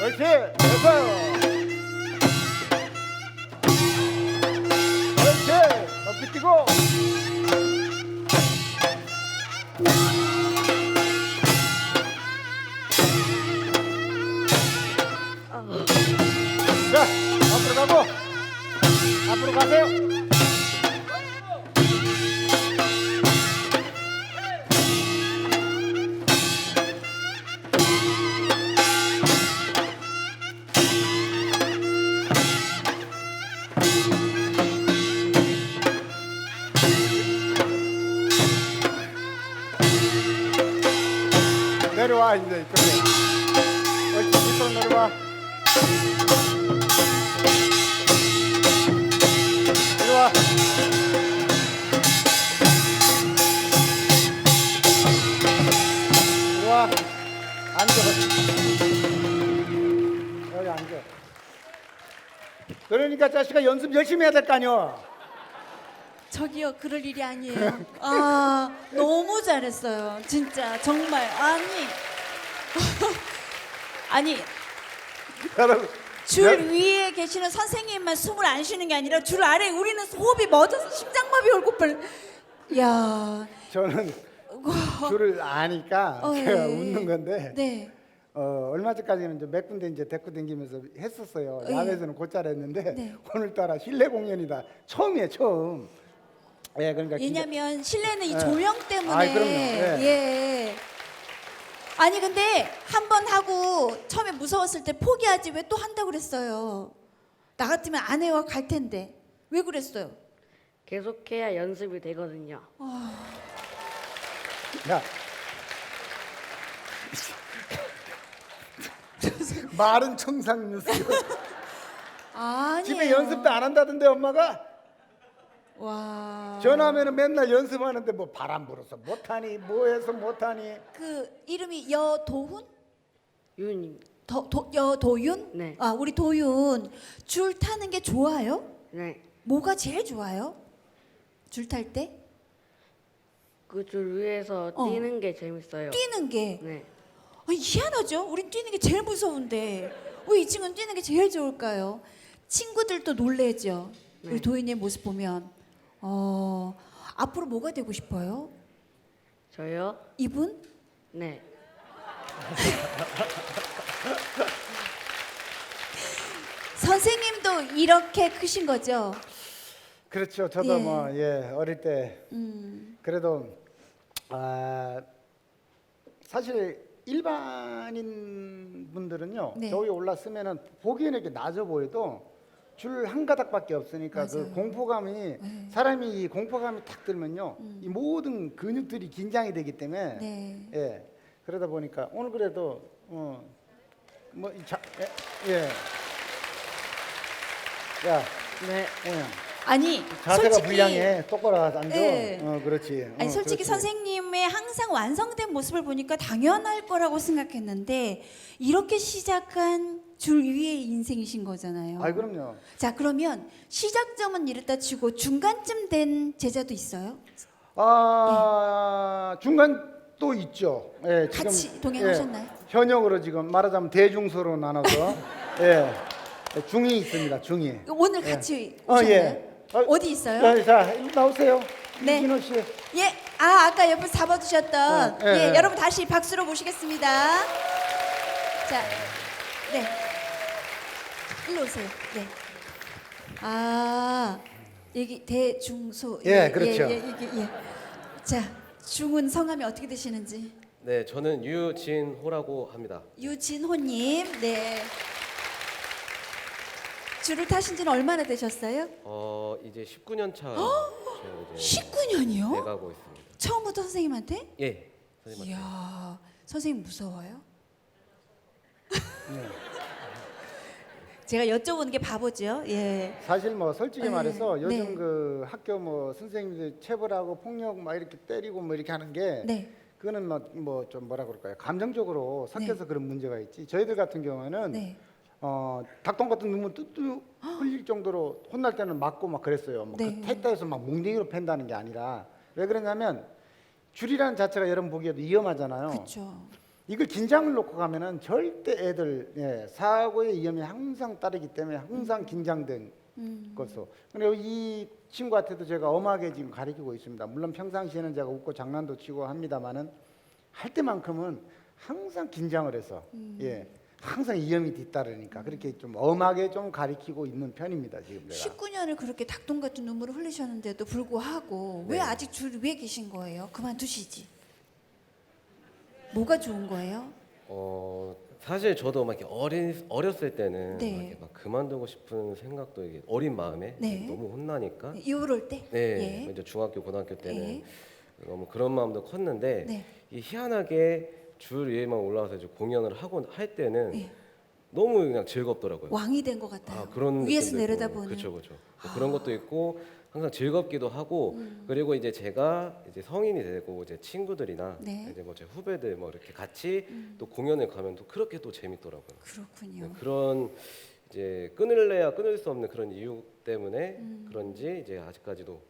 옳지. 됐어. 옳지. 높이 뛰고. 자, 앞으로 가고. 앞으로 가세요. 내려와 이제 이쪽에. 옳지. 이쪽으로 내려와. 이리 와. 이리 와. 앉아. 여기 앉아. 그러니까 자식아 연습 열심히 해야 될 거 아니야. 저기요, 그럴 일이 아니에요. 아, 너무 잘했어요. 진짜 정말 아니 아니 여러분. 줄 위에 계시는 선생님만 숨을 안 쉬는 게 아니라 줄 아래 우리는 호흡이 멎어서 심장마비 올 것뿐. 야, 저는 줄을 아니까 제가 예. 웃는 건데 네. 얼마 전까지는 이제 몇 군데 이제 데리고 다니면서 했었어요. 예. 야외에서는 곧잘 했는데 네. 오늘따라 실내 공연이다. 처음이에요, 처음. 예, 그러니까 왜냐면 실내는 이 예. 조명 때문에 아이, 그럼요. 예. 예. 아니 근데 한 번 하고 처음에 무서웠을 때 포기하지 왜 또 한다고 그랬어요. 나 같으면 안 해와 갈 텐데 왜 그랬어요? 계속해야 연습이 되거든요. 야. 말은 청상뉴스. 아니에요. 집에 연습도 안 한다던데 엄마가 와. 전화하면은 맨날 연습하는데 뭐 바람 불어서 못하니 뭐해서 못하니. 그 이름이 여도훈? 유님. 여도윤? 네. 아 우리 도윤 줄 타는 게 좋아요? 네. 뭐가 제일 좋아요? 줄 탈 때? 그 줄 위에서 뛰는 게 재밌어요. 뛰는 게. 네. 아니, 희한하죠? 우린 뛰는 게 제일 무서운데 왜 이 친구는 뛰는 게 제일 좋을까요? 친구들도 놀래죠. 네. 우리 도윤이의 모습 보면 앞으로 뭐가 되고 싶어요? 저요? 이분? 네. 선생님도 이렇게 크신 거죠? 그렇죠. 저도 예. 뭐 어릴 때 그래도 사실 일반인 분들은요. 네. 저 위에 올랐으면은 보기에는 이렇게 낮아 보여도 줄 한 가닥밖에 없으니까 그 맞아요. 공포감이 사람이 이 공포감이 탁 들면요. 이 모든 근육들이 긴장이 되기 때문에 네. 예. 그러다 보니까 오늘 그래도 예. 야, 네. 아니 자세가 솔직히 불량해. 똑바로 앉아. 예. 그렇지. 아니 솔직히 그렇지. 선생님의 항상 완성된 모습을 보니까 당연할 거라고 생각했는데 이렇게 시작한 줄 위의 인생이신 거잖아요. 아이 그럼요. 자 그러면 시작점은 이랬다 치고 중간쯤 된 제자도 있어요? 중간 또 있죠. 예, 지금 같이 동행하셨나요? 현역으로 지금 말하자면 대중소로 나눠서 예, 중이 있습니다. 중이. 오늘 예. 같이 오셨나요? 예. 어디 있어요? 자, 일로 나오세요. 네. 이진호 씨. 예, 아까 옆에서 잡아주셨던 예, 예. 여러분 다시 박수로 모시겠습니다. 자, 네, 일로 오세요. 네. 얘기 대중소. 예, 그렇죠. 예. 자, 중은 성함이 어떻게 되시는지. 네, 저는 유진호라고 합니다. 유진호님, 네. 줄을 타신 지는 얼마나 되셨어요? 이제 19년 차 제가 이제 19년이요? 돼가고 있습니다. 처음부터 선생님한테? 예, 선생님한테. 이야, 선생님 무서워요? 네. 제가 여쭤보는 게 바보죠. 예. 사실 뭐 솔직히 네, 말해서 요즘 네. 그 학교 뭐 선생님들 체벌하고 폭력 막 이렇게 때리고 뭐 이렇게 하는 게 네. 그거는 뭐 좀 뭐라 그럴까요? 감정적으로 섞여서 그런 문제가 있지. 저희들 같은 경우에는 네. 닭똥 같은 눈물 뚜뚜 흘릴 정도로 혼날 때는 맞고 막 그랬어요. 뭐 네. 그 택다에서 막 뭉댕이로 팬다는 게 아니라 왜 그러냐면 줄이라는 자체가 여러분 보기에도 위험하잖아요. 그렇죠. 이걸 긴장을 놓고 가면은 절대 애들 사고의 위험이 항상 따르기 때문에 항상 긴장된 것으로. 그리고 이 친구한테도 제가 엄하게 지금 가르치고 있습니다. 물론 평상시에는 제가 웃고 장난도 치고 합니다만은 할 때만큼은 항상 긴장을 해서 항상 위험이 뒤따르니까 그렇게 좀 엄하게 좀 가르치고 있는 편입니다 지금 제가. 19년을 그렇게 닭똥 같은 눈물을 흘리셨는데도 불구하고 왜 아직 줄 위에 계신 거예요? 그만두시지. 뭐가 좋은 거예요? 사실 저도 막 이렇게 어렸을 때는 네. 막, 이렇게 막 그만두고 싶은 생각도 이게 어린 마음에 네. 너무 혼나니까. 이럴 때? 네, 예. 이제 중학교 고등학교 때는 예. 너무 그런 마음도 컸는데 네. 이 희한하게 줄 위에만 올라와서 이제 공연을 하고 할 때는 예. 너무 그냥 즐겁더라고요. 왕이 된 것 같아요. 그런 위에서 느낌도 있고. 내려다보는. 그렇죠. 뭐 그런 것도 있고 항상 즐겁기도 하고 그리고 이제 제가 이제 성인이 되고 이제 친구들이나 네. 이제 뭐 제 후배들 뭐 이렇게 같이 또 공연을 가면 또 그렇게 또 재밌더라고요. 그렇군요. 그런 이제 끊을래야 끊을 수 없는 그런 이유 때문에 그런지 이제 아직까지도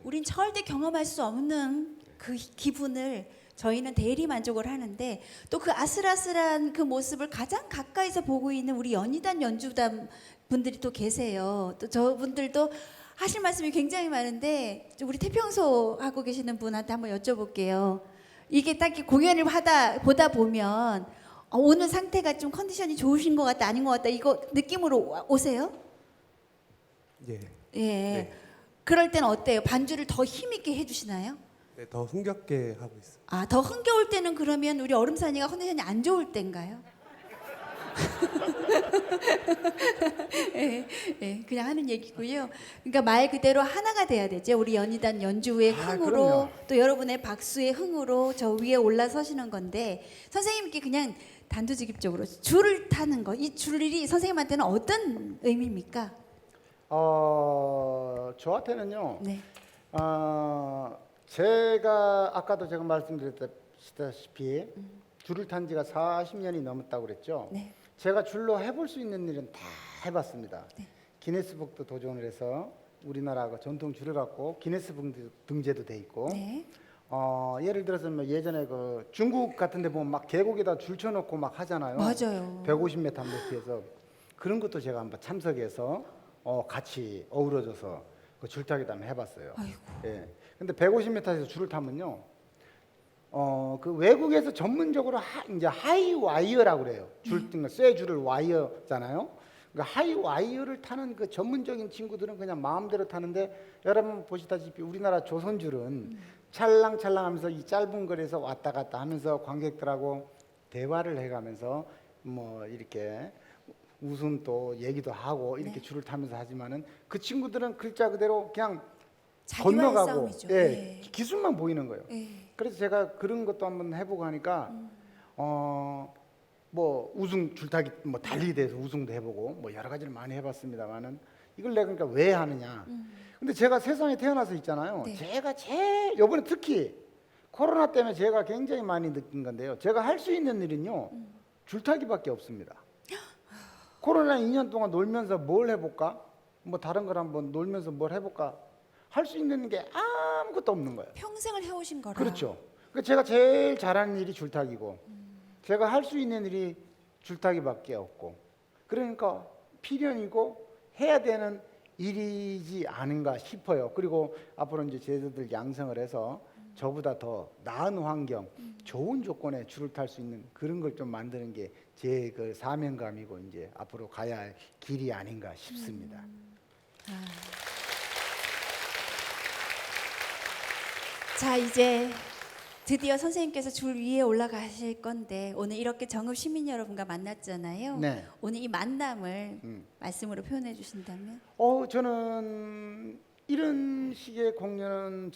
우린 절대 경험할 수 없는 그 기분을 저희는 대리 만족을 하는데 또 그 아슬아슬한 그 모습을 가장 가까이서 보고 있는 우리 연희단 연주단 분들이 또 계세요. 또 저분들도 하실 말씀이 굉장히 많은데 우리 태평소 하고 계시는 분한테 한번 여쭤볼게요. 이게 딱 이렇게 공연을 보다 보면 오늘 상태가 좀 컨디션이 좋으신 것 같다 아닌 것 같다 이거 느낌으로 오세요? 예. 예. 네. 그럴 때는 어때요? 반주를 더 힘있게 해주시나요? 네, 더 흥겹게 하고 있습니다. 아, 더 흥겨울 때는 그러면 우리 얼음산이가 컨디션이 안 좋을 때인가요? 예, 그냥 하는 얘기고요. 그러니까 말 그대로 하나가 돼야 되죠. 우리 연희단 연주의 흥으로 그럼요. 또 여러분의 박수의 흥으로 저 위에 올라서시는 건데 선생님께 그냥 단도직입적으로 줄을 타는 거, 이 줄이 선생님한테는 어떤 의미입니까? 저한테는요. 네, 제가 아까도 제가 말씀드렸다시피 줄을 탄 지가 40년이 넘었다고 그랬죠. 네. 제가 줄로 해볼 수 있는 일은 다 해봤습니다. 네. 기네스북도 도전을 해서 우리나라 그 전통 줄을 갖고 기네스북 등재도 돼 있고 네. 예를 들어서 뭐 예전에 그 중국 같은 데 보면 막 계곡에다 줄 쳐놓고 막 하잖아요. 맞아요. 150m 높이에서 그런 것도 제가 한번 참석해서 같이 어우러져서 그 줄타기도 한번 해봤어요. 아이고. 예. 근데 150m에서 줄을 타면요. 그 외국에서 전문적으로 이제 하이 와이어라고 그래요. 쇠 줄을 와이어잖아요. 그러니까 하이 와이어를 타는 그 전문적인 친구들은 그냥 마음대로 타는데 여러분 보시다시피 우리나라 조선줄은 찰랑찰랑하면서 이 짧은 거리에서 왔다 갔다 하면서 관객들하고 대화를 해가면서 뭐 이렇게 웃음도 얘기도 하고 이렇게 줄을 타면서 하지만은 그 친구들은 글자 그대로 그냥 자기와의 건너가고 싸움이죠. 예, 기술만 보이는 거예요. 예. 그래서 제가 그런 것도 한번 해보고 하니까 뭐 우승 줄타기 뭐 달리기에 대해서 우승도 해보고 뭐 여러 가지를 많이 해봤습니다만은 이걸 내가 그러니까 왜 하느냐. 근데 제가 세상에 태어나서 있잖아요. 네. 제가 제일 요번에 특히 코로나 때문에 제가 굉장히 많이 느낀 건데요. 제가 할 수 있는 일은요 줄타기밖에 없습니다. 코로나 2년 동안 놀면서 뭘 해볼까? 뭐 다른 걸 한번 놀면서 뭘 해볼까? 할 수 있는 게 아무것도 없는 거예요. 평생을 해오신 거라. 그렇죠. 그러니까 제가 제일 잘하는 일이 줄타기고 제가 할 수 있는 일이 줄타기밖에 없고 그러니까 필연이고 해야 되는 일이지 않은가 싶어요. 그리고 앞으로 이제 제자들 양성을 해서 저보다 더 나은 환경, 좋은 조건에 줄을 탈 수 있는 그런 걸 좀 만드는 게 제 그 사명감이고 이제 앞으로 가야 할 길이 아닌가 싶습니다. 자, 이제 드디어 선생님께서 줄 위에 올라가실 건데 오늘 이렇게 정읍 시민 여러분과 만났잖아요. 네. 오늘 이 만남을 말씀으로 표현해 주신다면? 저는 이런 식의 공연은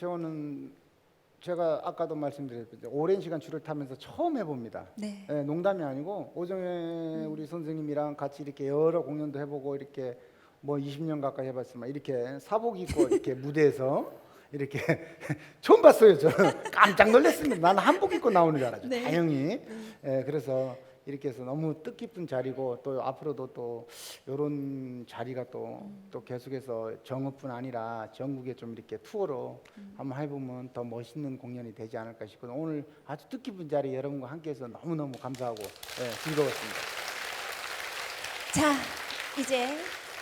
제가 아까도 말씀드렸는데 오랜 시간 줄을 타면서 처음 해봅니다. 네. 예, 농담이 아니고 오정혜 우리 선생님이랑 같이 이렇게 여러 공연도 해보고 이렇게 뭐 20년 가까이 해봤지만 이렇게 사복 입고 이렇게 무대에서 이렇게 처음 봤어요. 저는 깜짝 놀랐습니다. 나는 한복 입고 나오는 줄 알았죠. 네. 다행히. 예, 그래서 이렇게 해서 너무 뜻깊은 자리고 또 앞으로도 또 이런 자리가 또 계속해서 정읍뿐 아니라 전국에 좀 이렇게 투어로 한번 해보면 더 멋있는 공연이 되지 않을까 싶거든요. 오늘 아주 뜻깊은 자리 여러분과 함께해서 너무너무 감사하고 즐거웠습니다. 자, 이제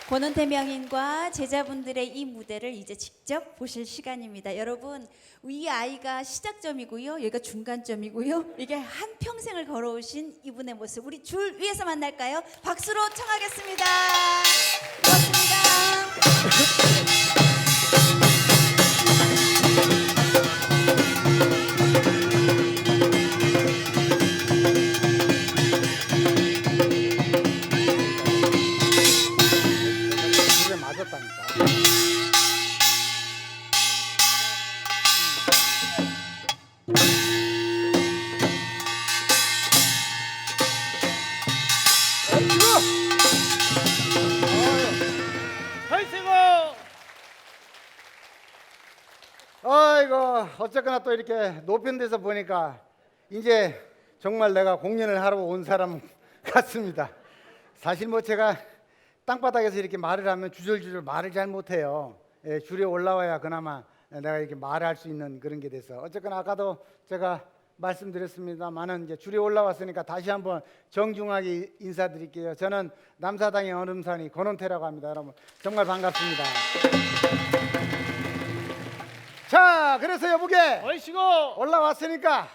권원태 명인과 제자분들의 이 무대를 이제 직접 보실 시간입니다. 여러분, 이 아이가 시작점이고요, 여기가 중간점이고요. 이게 한 평생을 걸어오신 이분의 모습, 우리 줄 위에서 만날까요? 박수로 청하겠습니다. 고맙습니다. 그게 맞았다니까. 아이고 어쨌거나 또 이렇게 높은 데서 보니까 이제 정말 내가 공연을 하러 온 사람 같습니다. 사실 뭐 제가 땅바닥에서 이렇게 말을 하면 주절주절 말을 잘 못해요. 줄에 올라와야 그나마 내가 이렇게 말할 수 있는 그런 게 돼서 어쨌거나 아까도 제가 말씀드렸습니다만은 이제 줄에 올라왔으니까 다시 한번 정중하게 인사드릴게요. 저는 남사당의 얼음산이 권원태라고 합니다. 여러분 정말 반갑습니다. 자, 그래서 여보게 얼씨구 올라왔으니까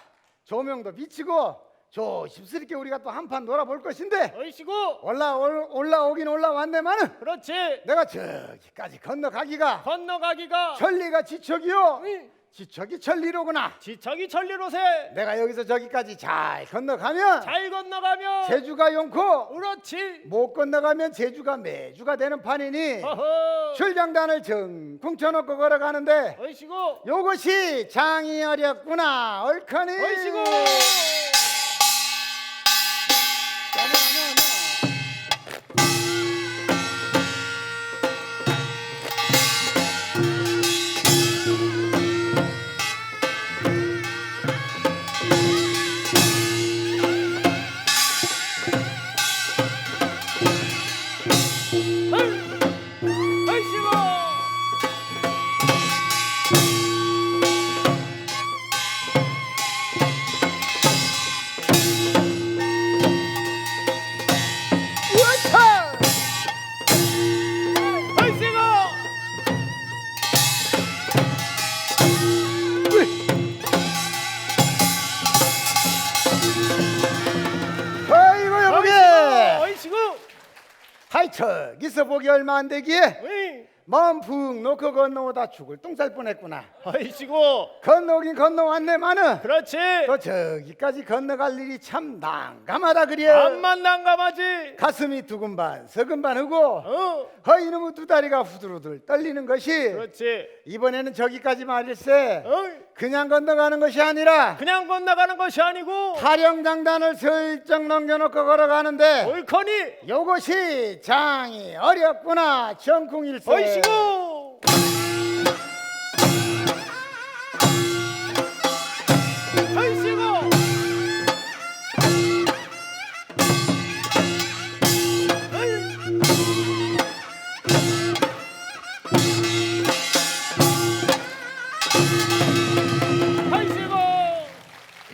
조명도 비치고 조심스럽게 우리가 또 한판 놀아볼 것인데 얼씨구 올라오긴 올라왔네만은 그렇지 내가 저기까지 건너가기가 건너가기가 천리가 지척이요 응. 지척이 천리로구나. 지척이 천리로세 내가 여기서 저기까지 잘 건너가면 잘 건너가면 제주가 용코 그렇지 못 건너가면 제주가 매주가 되는 판이니 허허 출장단을 정쿵 쳐놓고 걸어가는데 얼씨구 요것이 장이 어렵구나 얼커니 얼씨구 얼씨구 우와차! 얼씨구 아이고 여보게 얼씨구 하이처 기서 보기 얼마 안 되기에 응. 마음 푹 놓고 건너오다 죽을 똥 쌀 뻔했구나. 얼씨구 건너오긴 건너왔네마는 그렇지 또 저기까지 건너갈 일이 참 난감하다 그래. 암만 난감하지 가슴이 두근반 서근반하고 어 이놈의 두 다리가 후들후들 떨리는 것이 그렇지 이번에는 저기까지 말일세 어 그냥 건너가는 것이 아니라 그냥 건너가는 것이 아니고 타령장단을 슬쩍 넘겨놓고 걸어가는데 옳거니 요것이 장이 어렵구나 정쿵일세. 얼씨구 얼씨구 얼씨구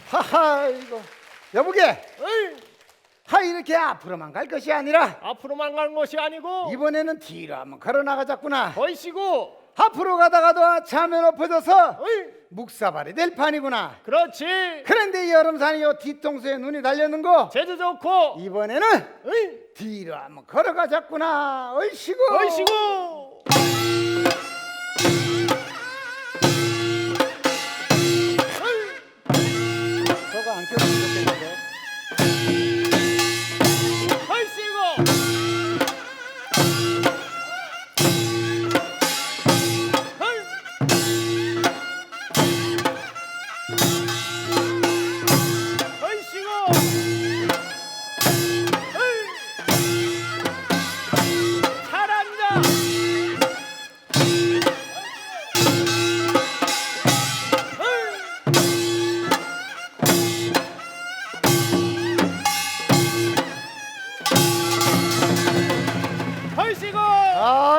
하하 이거 여보게 이렇게 앞으로만 갈 것이 아니라 앞으로만 가는 것이 아니고 이번에는 뒤로 한번 걸어 나가자꾸나. 얼씨구 앞으로 가다가도 차면 엎어져서 어이, 묵사발이 될 판이구나. 그렇지 그런데 이 여름산이 요 뒤통수에 눈이 달렸는 거 제주 좋고 이번에는 어이, 뒤로 한번 걸어가자꾸나. 얼씨구 얼씨구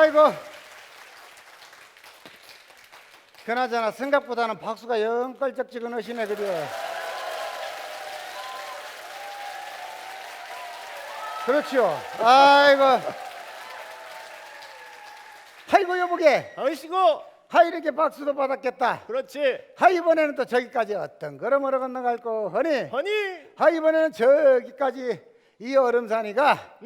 아이고. 그나저나 생각보다는 박수가 영 껄쩍지근하시네, 그죠? 그렇죠. 아이고. 아이고 여보게. 어이시고. 하 이렇게 박수도 받았겠다. 그렇지. 하 이번에는 또 저기까지 어떤 걸음으로 건너갈 거 허니? 허니. 하 이번에는 저기까지 이 얼음산이가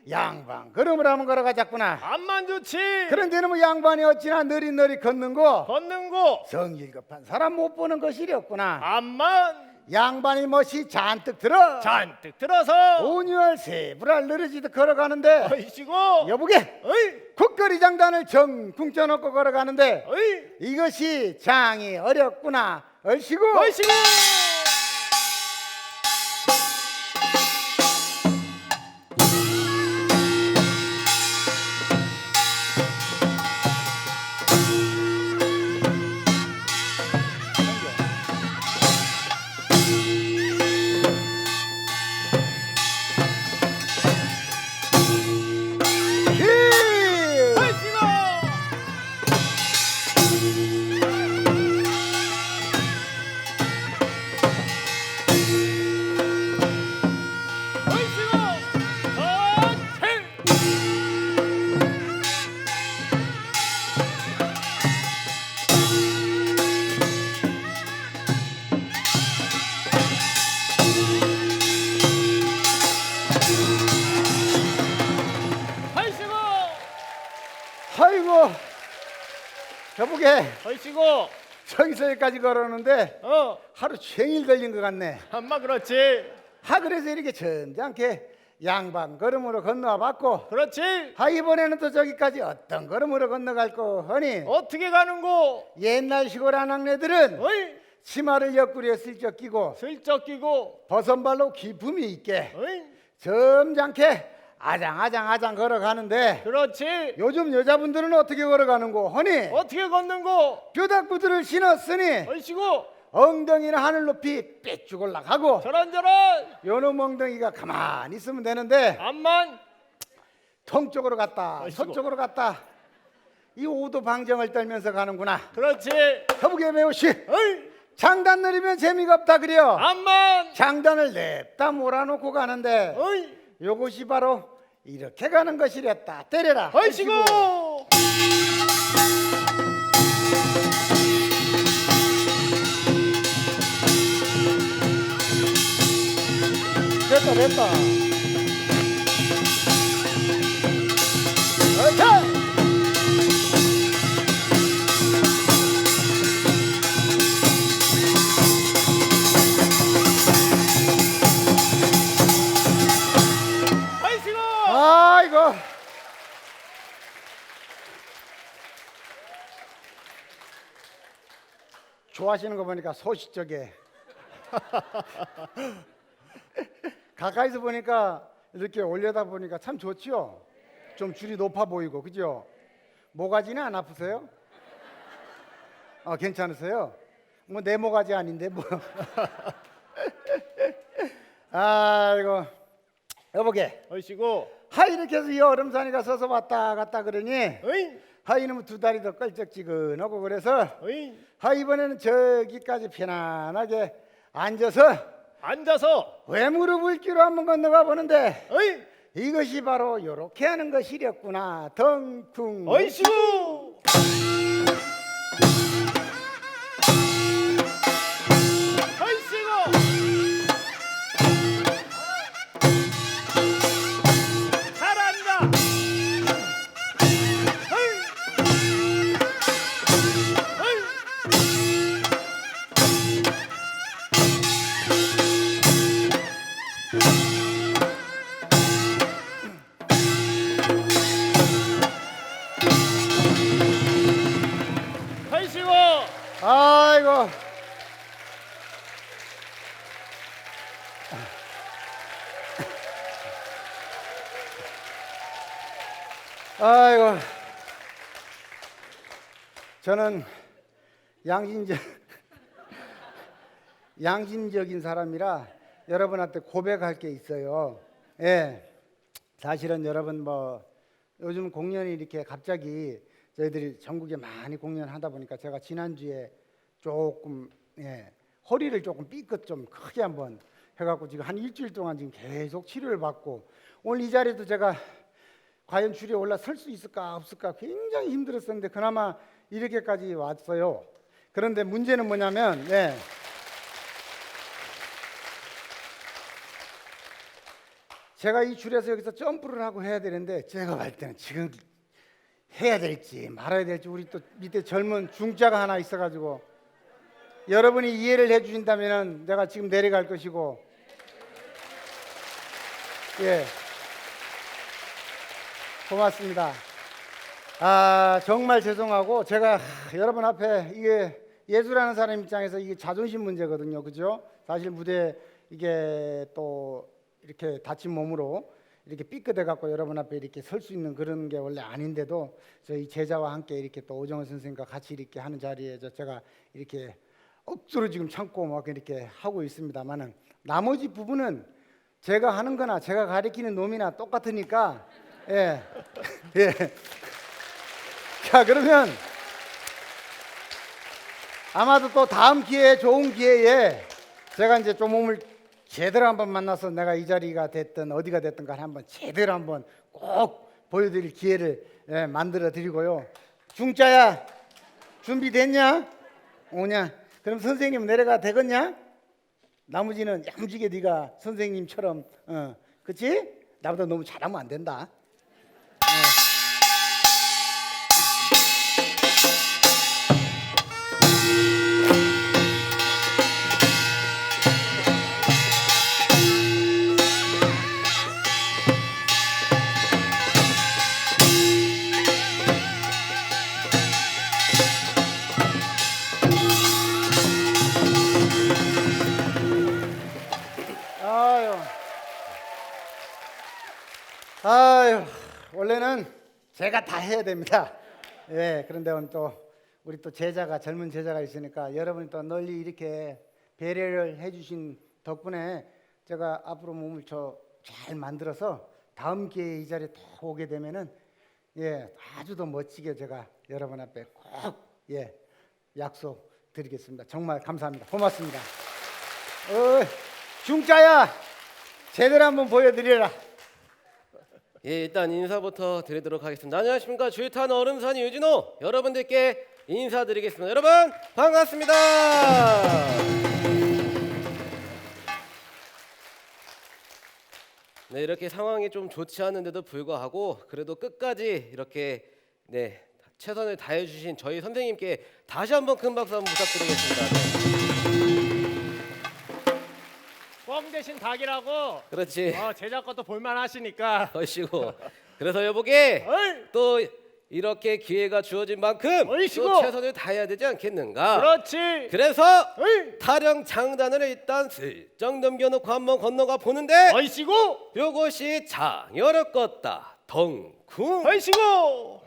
양반 걸음을 한번 걸어가자꾸나. 암만 좋지. 그런데 뭐 양반이 어찌나 느릿느릿 걷는 거 걷는 거. 성질 급한 사람 못 보는 것이었구나. 암만 양반이 멋이 잔뜩 들어 잔뜩 들어서. 온유할 세부랄 느려지듯 걸어가는데 어이시고. 여보게 어이. 국거리 장단을 정궁 쪄놓고 걸어가는데 어이. 이것이 장이 어렵구나. 얼씨구. 어이시고. 히! 어이시고. 어이시고. 어이. 어이시고. 아이고 여보게 어이시고. 저기서 여기까지 걸었는데 하루 종일 걸린 것 같네. 암만 그렇지. 그래서 이렇게 점잖게 양반 걸음으로 건너와 봤고 그렇지. 이번에는 또 저기까지 어떤 걸음으로 건너갈 거 허니? 어떻게 가는고? 옛날 시골 아낙네들은 어이. 치마를 옆구리에 슬쩍 끼고 슬쩍 끼고. 버선발로 기품이 있게 어이. 점잖게 아장아장 걸어가는데 그렇지. 요즘 여자분들은 어떻게 걸어가는고 허니? 어떻게 걷는고? 뼈다구들을 신었으니 어이시고. 엉덩이는 하늘 높이 삐쭉 올라가고 저런저런. 요놈 엉덩이가 가만히 있으면 되는데 암만. 동쪽으로 갔다 아이고. 서쪽으로 갔다 이 오도방정을 떨면서 가는구나. 그렇지. 거북이 매우씨 어이. 장단 느리면 재미가 없다 그래요. 암만. 장단을 냅다 몰아놓고 가는데 어이. 요것이 바로 이렇게 가는 것이랬다. 때려라. 어이시고. 됐다. 어이차. 어이시고. 아이고. 좋아하시는 거 보니까 소시적에 가까이서 보니까 이렇게 올려다 보니까 참 좋지요. 좀 줄이 높아 보이고 그죠? 모가지는 안 아프세요? 괜찮으세요? 뭐 내 모가지 아닌데 뭐. 아이고 여보게 어이시고. 이렇게 해서 이 얼음산이가 서서 왔다 갔다 그러니 어이. 이놈은 두 다리 더 껄쩍지근하고 그래서 어이. 이번에는 저기까지 편안하게 앉아서 앉아서. 외무릎을 끼로 한번 건너가 보는데 어이. 이것이 바로 요렇게 하는 것이랬구나. 덩쿵. 어이시고. 어이시고. 잘한다. 어이. 어이. 어이시고. 아이고. 아이고. 저는 양심적인 사람이라 여러분한테 고백할 게 있어요. 예. 사실은 여러분 요즘 공연이 이렇게 갑자기 저희들이 전국에 많이 공연하다 보니까 제가 지난주에 조금 허리를 조금 삐끗 좀 크게 한번 해갖고 지금 한 일주일 동안 지금 계속 치료를 받고 오늘 이 자리에도 제가 과연 줄에 올라 설 수 있을까 없을까 굉장히 힘들었었는데 그나마 이렇게까지 왔어요. 그런데 문제는 뭐냐면 제가 이 줄에서 여기서 점프를 하고 해야 되는데 제가 볼 때는 지금 해야 될지 말아야 될지 우리 또 밑에 젊은 중자가 하나 있어가지고 여러분이 이해를 해주신다면 내가 지금 내려갈 것이고 고맙습니다. 정말 죄송하고 제가 여러분 앞에 이게 예술하는 사람 입장에서 이게 자존심 문제거든요, 그죠? 사실 무대 이게 또 이렇게 다친 몸으로 이렇게 삐끗해 갖고 여러분 앞에 이렇게 설 수 있는 그런 게 원래 아닌데도 저희 제자와 함께 이렇게 또 오정원 선생님과 같이 이렇게 하는 자리에서 제가 이렇게 억지로 지금 참고 막 이렇게 하고 있습니다만은 나머지 부분은 제가 하는 거나 제가 가리키는 놈이나 똑같으니까 자, 그러면 아마도 또 다음 기회에 좋은 기회에 제가 이제 좀 몸을 제대로 한번 만나서 내가 이 자리가 됐든 어디가 됐든 간에 한번 제대로 한번 꼭 보여드릴 기회를 만들어 드리고요. 중자야 준비됐냐? 오냐? 그럼 선생님 내려가 되겠냐? 나머지는 야무지게 네가 선생님처럼 그치? 나보다 너무 잘하면 안 된다. 아유, 원래는 제가 다 해야 됩니다. 그런데 오늘 또 우리 또 제자가 젊은 제자가 있으니까 여러분이 또 널리 이렇게 배려를 해주신 덕분에 제가 앞으로 몸을 잘 만들어서 다음 기회에 이 자리에 또 오게 되면은 아주 더 멋지게 제가 여러분 앞에 꼭 약속드리겠습니다. 정말 감사합니다. 고맙습니다. 중자야 제대로 한번 보여드려라. 일단 인사부터 드리도록 하겠습니다. 안녕하십니까, 주탄 얼음산이 유진호 여러분들께 인사드리겠습니다. 여러분 반갑습니다. 네, 이렇게 상황이 좀 좋지 않은데도 불구하고 그래도 끝까지 이렇게 최선을 다해 주신 저희 선생님께 다시 한번 큰 박수 한번 부탁드리겠습니다. 뻥 대신 닭이라고. 그렇지. 제자 것도 볼만하시니까. 얼씨구. 그래서 여보게 또 이렇게 기회가 주어진 만큼 얼씨구. 또 최선을 다해야 되지 않겠는가? 그렇지. 그래서 타령 장단을 일단 슬쩍 넘겨놓고 한번 건너가 보는데 얼씨구. 요것이 장여를 껐다 덩쿵. 얼씨구.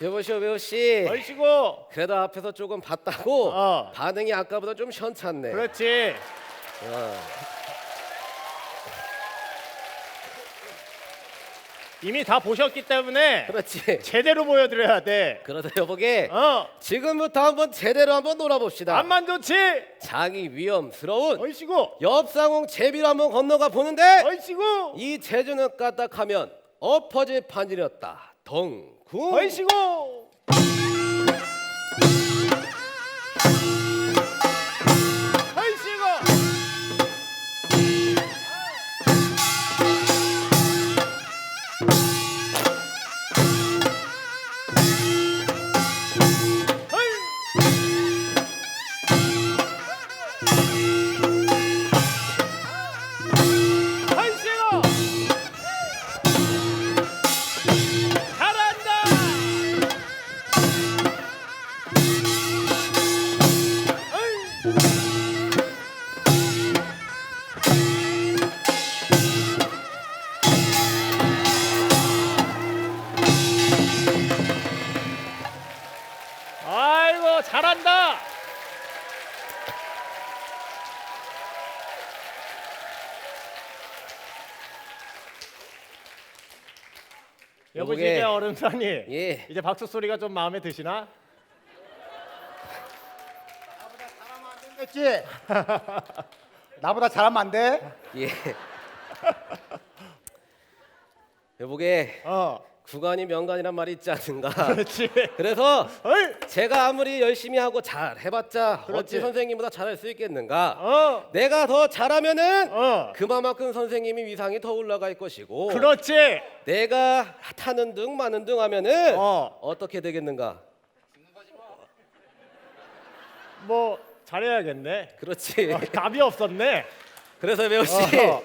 여보시오 배우씨, 얼씨구. 그래도 앞에서 조금 봤다고 어. 반응이 아까보다 좀 현찮네. 그렇지. 이미 다 보셨기 때문에 그렇지. 제대로 보여드려야 돼. 그러다 여보게 어. 지금부터 한번 제대로 한번 놀아봅시다. 암만 좋지. 장이 위험스러운 얼씨구. 옆상홍 제비로 한번 건너가 보는데 얼씨구. 이 제주는 까딱하면 엎어질 판이었다 덩쿵. 얼씨구. 얼씨구. 잘한다. 여보시 여보게. 이제 어른사님. 예. 이제 박수 소리가 좀 마음에 드시나? 됐지? 나보다 잘하면 안 돼? 예. 여보게 구간이 명간이란 말이 있지 않는가. 그렇지. 그래서 어이. 제가 아무리 열심히 하고 잘 해봤자 그렇지. 어찌 선생님보다 잘할 수 있겠는가. 어. 내가 더 잘하면은 어. 그만큼 선생님이 위상이 더 올라갈 것이고 그렇지. 내가 타는 등 마는 등 하면은 어. 어떻게 되겠는가. 뭐 잘해야겠네. 그렇지. 답이 없었네. 그래서 매우씨 어허.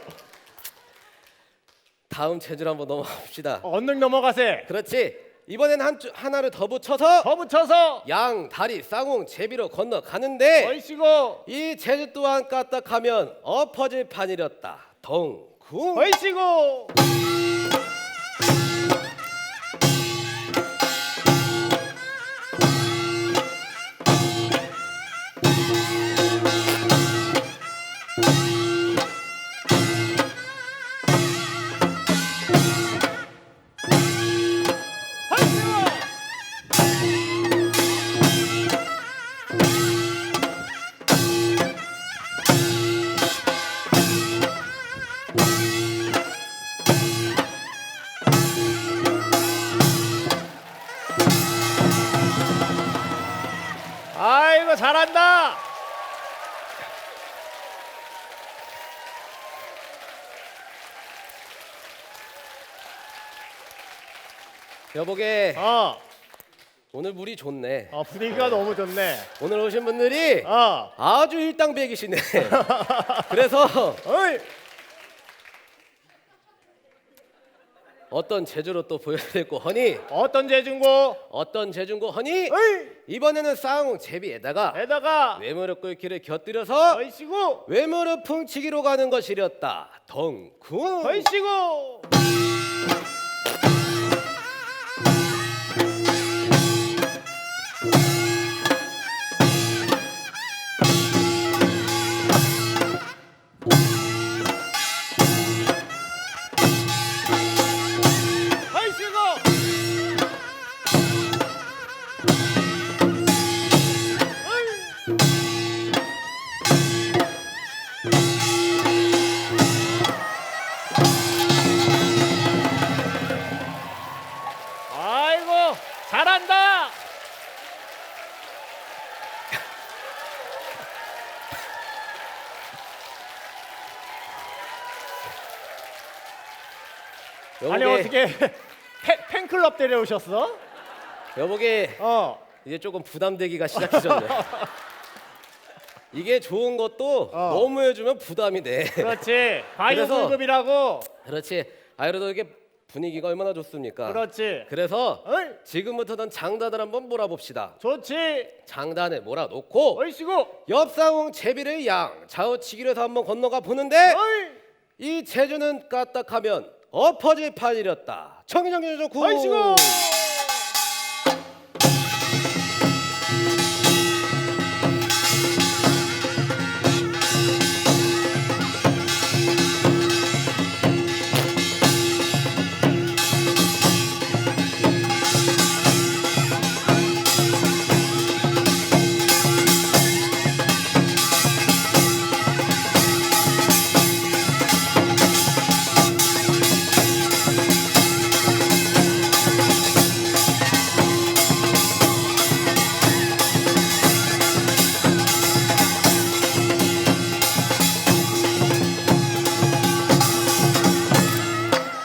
다음 체질 한번 넘어갑시다. 언능 넘어가세. 그렇지. 이번엔 하나를 더 붙여서 더 붙여서. 양, 다리, 쌍웅, 제비로 건너가는데 얼씨구. 이 제주 또한 까딱하면 엎어질 판이렸다. 덩쿵. 얼씨구. 아이고 잘한다. 여보게 어. 오늘 물이 좋네. 분위기가 너무 좋네. 오늘 오신 분들이 어. 아주 일당백이시네. 그래서 어이. 어떤 제주로 또 보여드릴고 허니 어떤 재중고? 어떤 제주고 허니 어이. 이번에는 쌍웅 제비에다가 에다가 외무릎 꿇기를 곁들여서 얼씨구. 외무릎 풍치기로 가는 것이렸다. 덩쿵. 얼씨구. 아이고 잘한다. 아니 어떻게 팬클럽 데려오셨어? 여보게 이제 조금 부담되기가 시작해졌네. 이게 좋은 것도 너무 해주면 부담이 돼. 그렇지. 과유 그래서- 불급이라고. 그렇지. 아 그래도 이게 분위기가 얼마나 좋습니까? 그렇지. 그래서 어이. 지금부터는 장단을 한번 몰아봅시다. 좋지. 장단을 몰아놓고 얼씨구. 옆상웅 제비를 양 좌우치기로 해서 한번 건너가 보는데 어이. 이 제주는 까딱하면 엎어질 판이렸다. 청정전 좋고. 얼씨구.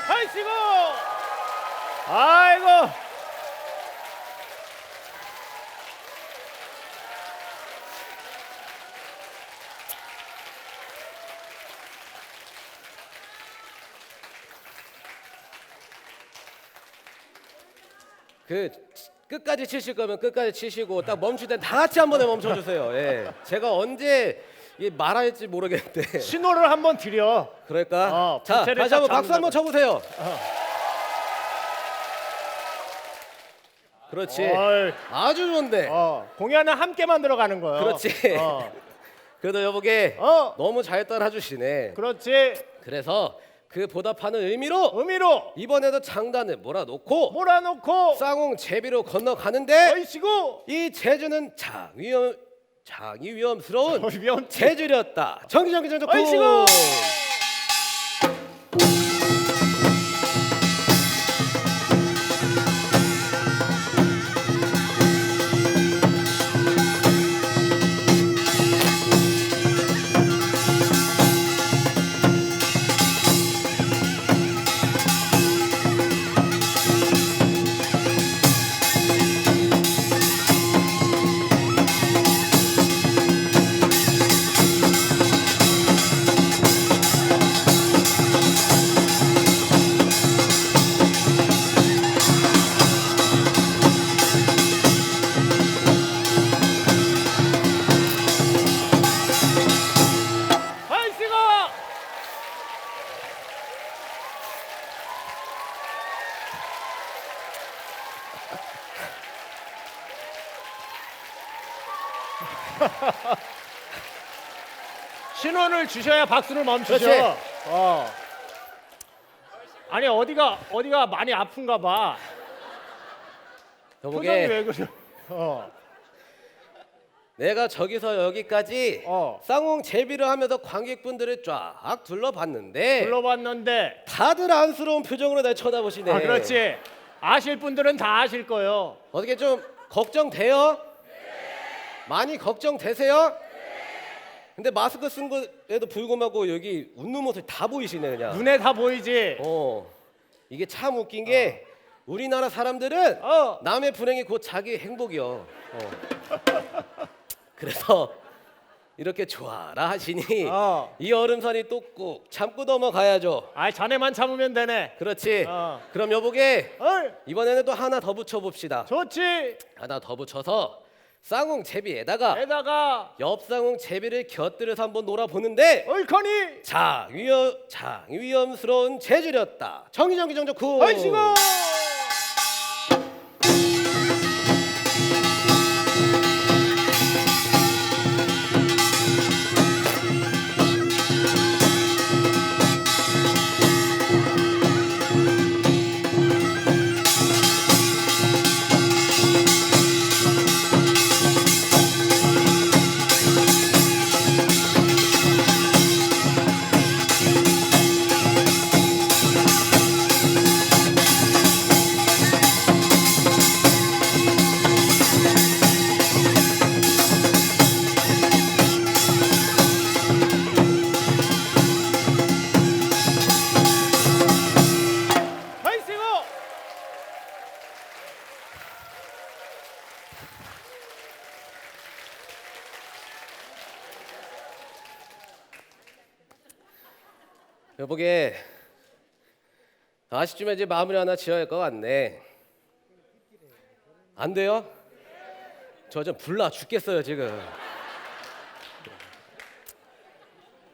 얼씨구. 아이고. 그 끝까지 치실 거면 끝까지 치시고 딱 멈출 때 다 같이 한 번에 멈춰 주세요. 예. 제가 언제 말할지 모르겠는데. 신호를 한번 드려. 그럴까? 자, 부채를 다시 한번 딱 박수 한번 잡는다고. 쳐보세요. 그렇지. 어이. 아주 좋은데. 공연은 함께 만들어 가는 거예요. 그렇지. 그래도 여보게 어. 너무 잘 따라 주시네. 그렇지. 그래서 그 보답하는 의미로 이번에도 장단을 몰아놓고 몰아놓고 쌍홍 제비로 건너가는데 어이씨고 이 제주는 장이 위험스러운 위험 제주였다. 정기정기정적 어이씨고 어이씨고 신원을 주셔야 박수를 멈추죠. 그렇지. 아니 어디가 많이 아픈가 봐. 표정이 여보게 왜 그래? 내가 저기서 여기까지 어. 쌍홍 제비를 하면서 관객분들을 쫙 둘러봤는데 불러봤는데 다들 안쓰러운 표정으로 날 쳐다보시네. 아 그렇지. 아실 분들은 다 아실 거예요. 어떻게 좀 걱정돼요? 많이 걱정되세요? 근데 마스크 쓴 거에도 불구하고 여기 웃는 모습 다 보이시네 그냥. 눈에 다 보이지. 이게 참 웃긴 게 우리나라 사람들은 어. 남의 불행이 곧 자기 행복이요. 그래서 이렇게 좋아라 하시니 이 얼음산이 또 꾹 참고 넘어가야죠. 아 자네만 참으면 되네. 그렇지. 어. 그럼 여보게 어이 이번에는 또 하나 더 붙여봅시다. 좋지. 하나 더 붙여서 쌍홍 제비에다가 게다가 옆쌍홍 제비를 곁들여서 한번 놀아보는데 얼커니 장이 위험스러운 제주였다. 정기정기정적 구. 어이씨고 어이씨고 여보게 아시쯤에 이제 마무리 하나 지어야 할 것 같네. 안 돼요? 저 좀 불나 죽겠어요 지금.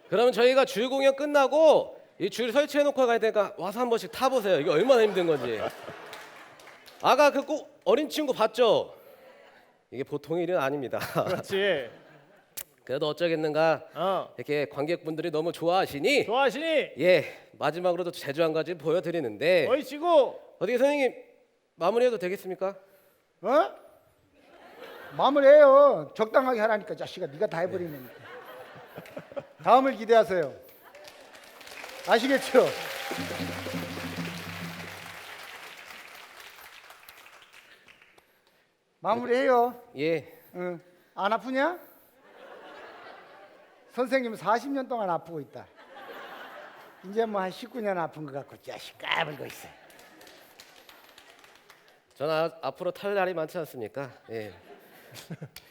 그러면 저희가 줄 공연 끝나고 이 줄 설치해 놓고 가야 되니까 와서 한 번씩 타보세요. 이게 얼마나 힘든 건지. 아까 그 꼭 어린 친구 봤죠? 이게 보통 일은 아닙니다. 그렇지. 그래도 어쩌겠는가 이렇게 관객분들이 너무 좋아하시니 좋아하시니 예 마지막으로도 제주 한 가지 보여드리는데 어이씨고 어떻게 선생님 마무리해도 되겠습니까? 어? 마무리해요. 적당하게 하라니까 자식아. 네가 다 해버리니까. 다음을 기대하세요. 아시겠죠? 마무리해요. 예. 응. 안 아프냐? 선생님은 40년 동안 아프고 있다. 이제 뭐 한 19년 아픈 것 같고 자식 까불고 있어. 저는 앞으로 탈 날이 많지 않습니까? 예.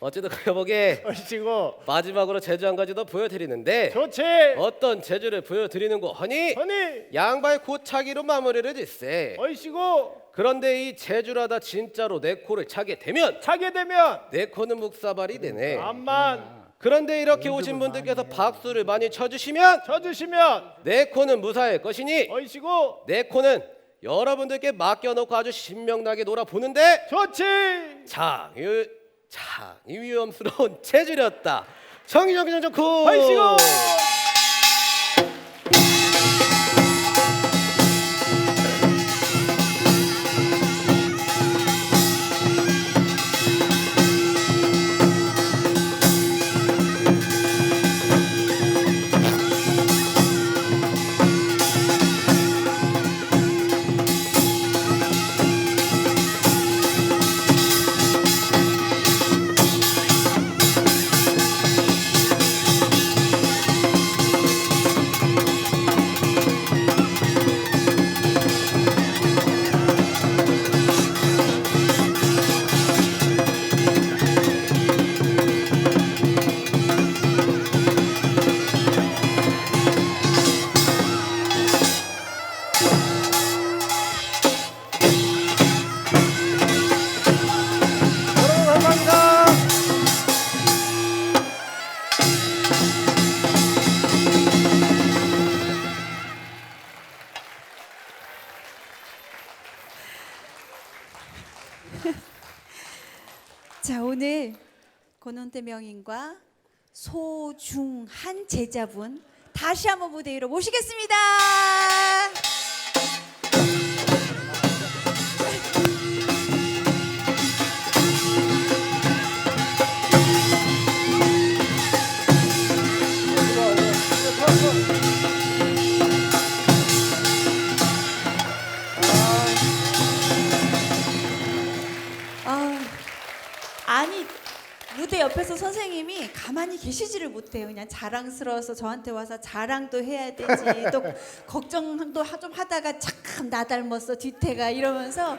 어쨌든 여보게 어이씨고 마지막으로 제주 한 가지 더 보여드리는데 좋지. 어떤 제주를 보여드리는 거 하니 허니 양발 고차기로 마무리를 짓세. 어이씨고 그런데 이 제주라다 진짜로 내 코를 차게 되면 차게 되면 내 코는 묵사발이 되네. 암만 그런데 이렇게 오신 분들께서 박수를 많이 쳐주시면 쳐주시면 내 코는 무사할 것이니 어이씨고 내 코는 여러분들께 맡겨놓고 아주 신명나게 놀아보는데 좋지. 장이 위험스러운 체질이었다. 정기정기정적 구. 어이씨고 자, 오늘 권원태 명인과 소중한 제자분 다시 한번 무대 위로 모시겠습니다. 아니, 무대 옆에서 선생님이 가만히 계시지를 못해요. 그냥 자랑스러워서 저한테 와서 자랑도 해야 되지, 또 걱정도 좀 하다가 참 나 닮았어 뒤태가 이러면서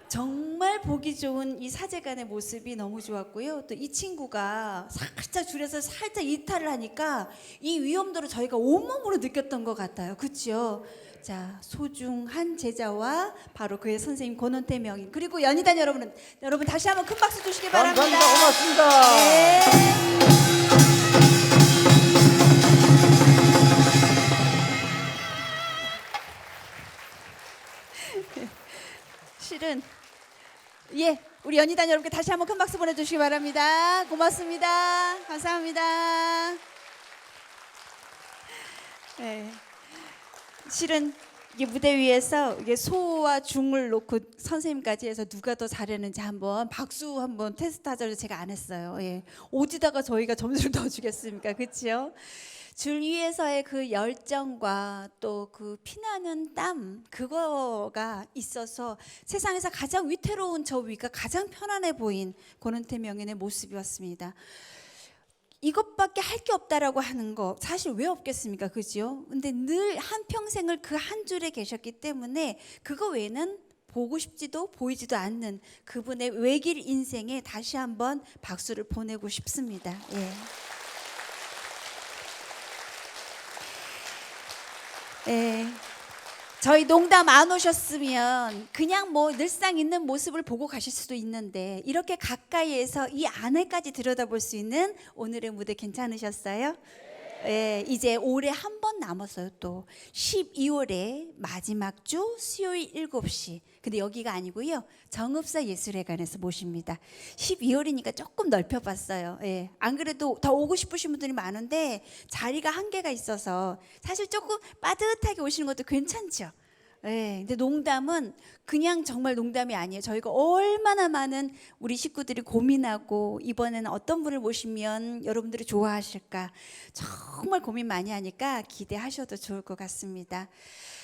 정말 보기 좋은 이 사제간의 모습이 너무 좋았고요. 또 이 친구가 살짝 줄여서 살짝 이탈을 하니까 이 위험도를 저희가 온몸으로 느꼈던 것 같아요. 그렇죠? 자, 소중한 제자와 바로 그의 선생님 권원태 명인, 그리고 연희단 여러분 다시 한번 큰 박수 주시기 바랍니다. 감사합니다. 고맙습니다. 네. 실은 우리 연희단 여러분께 다시 한번 큰 박수 보내주시기 바랍니다. 고맙습니다. 감사합니다. 네. 실은 이게 무대 위에서 이게 소와 중을 놓고 선생님까지 해서 누가 더 잘했는지 한번 박수 한번 테스트하자고 제가 안 했어요. 예. 어디다가 저희가 점수를 더 주겠습니까? 그렇죠? 줄 위에서의 그 열정과 또 그 피나는 땀, 그거가 있어서 세상에서 가장 위태로운 저 위가 가장 편안해 보인 권원태 명인의 모습이었습니다. 이것밖에 할 게 없다라고 하는 거 사실 왜 없겠습니까? 그죠? 근데 늘 한평생을 그 한 줄에 계셨기 때문에 그거 외에는 보고 싶지도 보이지도 않는 그분의 외길 인생에 다시 한번 박수를 보내고 싶습니다. 예. 예. 저희 농담 안 오셨으면 그냥 뭐 늘상 있는 모습을 보고 가실 수도 있는데 이렇게 가까이에서 이 안에까지 들여다볼 수 있는 오늘의 무대 괜찮으셨어요? 예, 이제 올해 한 번 남았어요. 또 12월에 마지막 주 수요일 7시. 근데 여기가 아니고요. 정읍사 예술회관에서 모십니다. 12월이니까 조금 넓혀봤어요. 예, 안 그래도 더 오고 싶으신 분들이 많은데 자리가 한계가 있어서 사실 조금 빠듯하게 오시는 것도 괜찮죠. 네, 근데 농담은 그냥 정말 농담이 아니에요. 저희가 얼마나 많은 우리 식구들이 고민하고 이번에는 어떤 분을 모시면 여러분들이 좋아하실까 정말 고민 많이 하니까 기대하셔도 좋을 것 같습니다.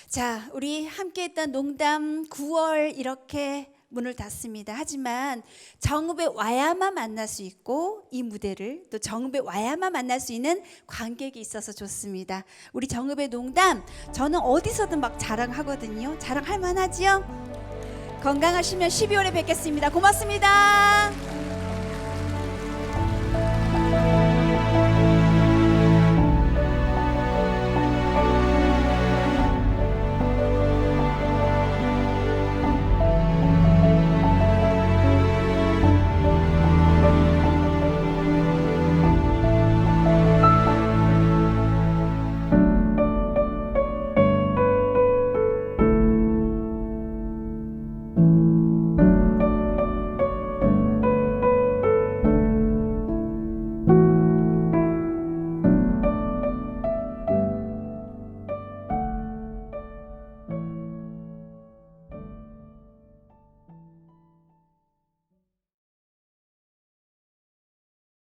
자, 우리 함께했던 농담 9월 이렇게 문을 닫습니다. 하지만 정읍에 와야만 만날 수 있고 이 무대를 또 정읍에 와야만 만날 수 있는 관객이 있어서 좋습니다. 우리 정읍의 농담 저는 어디서든 막 자랑하거든요. 자랑할 만하지요? 건강하시면 12월에 뵙겠습니다. 고맙습니다.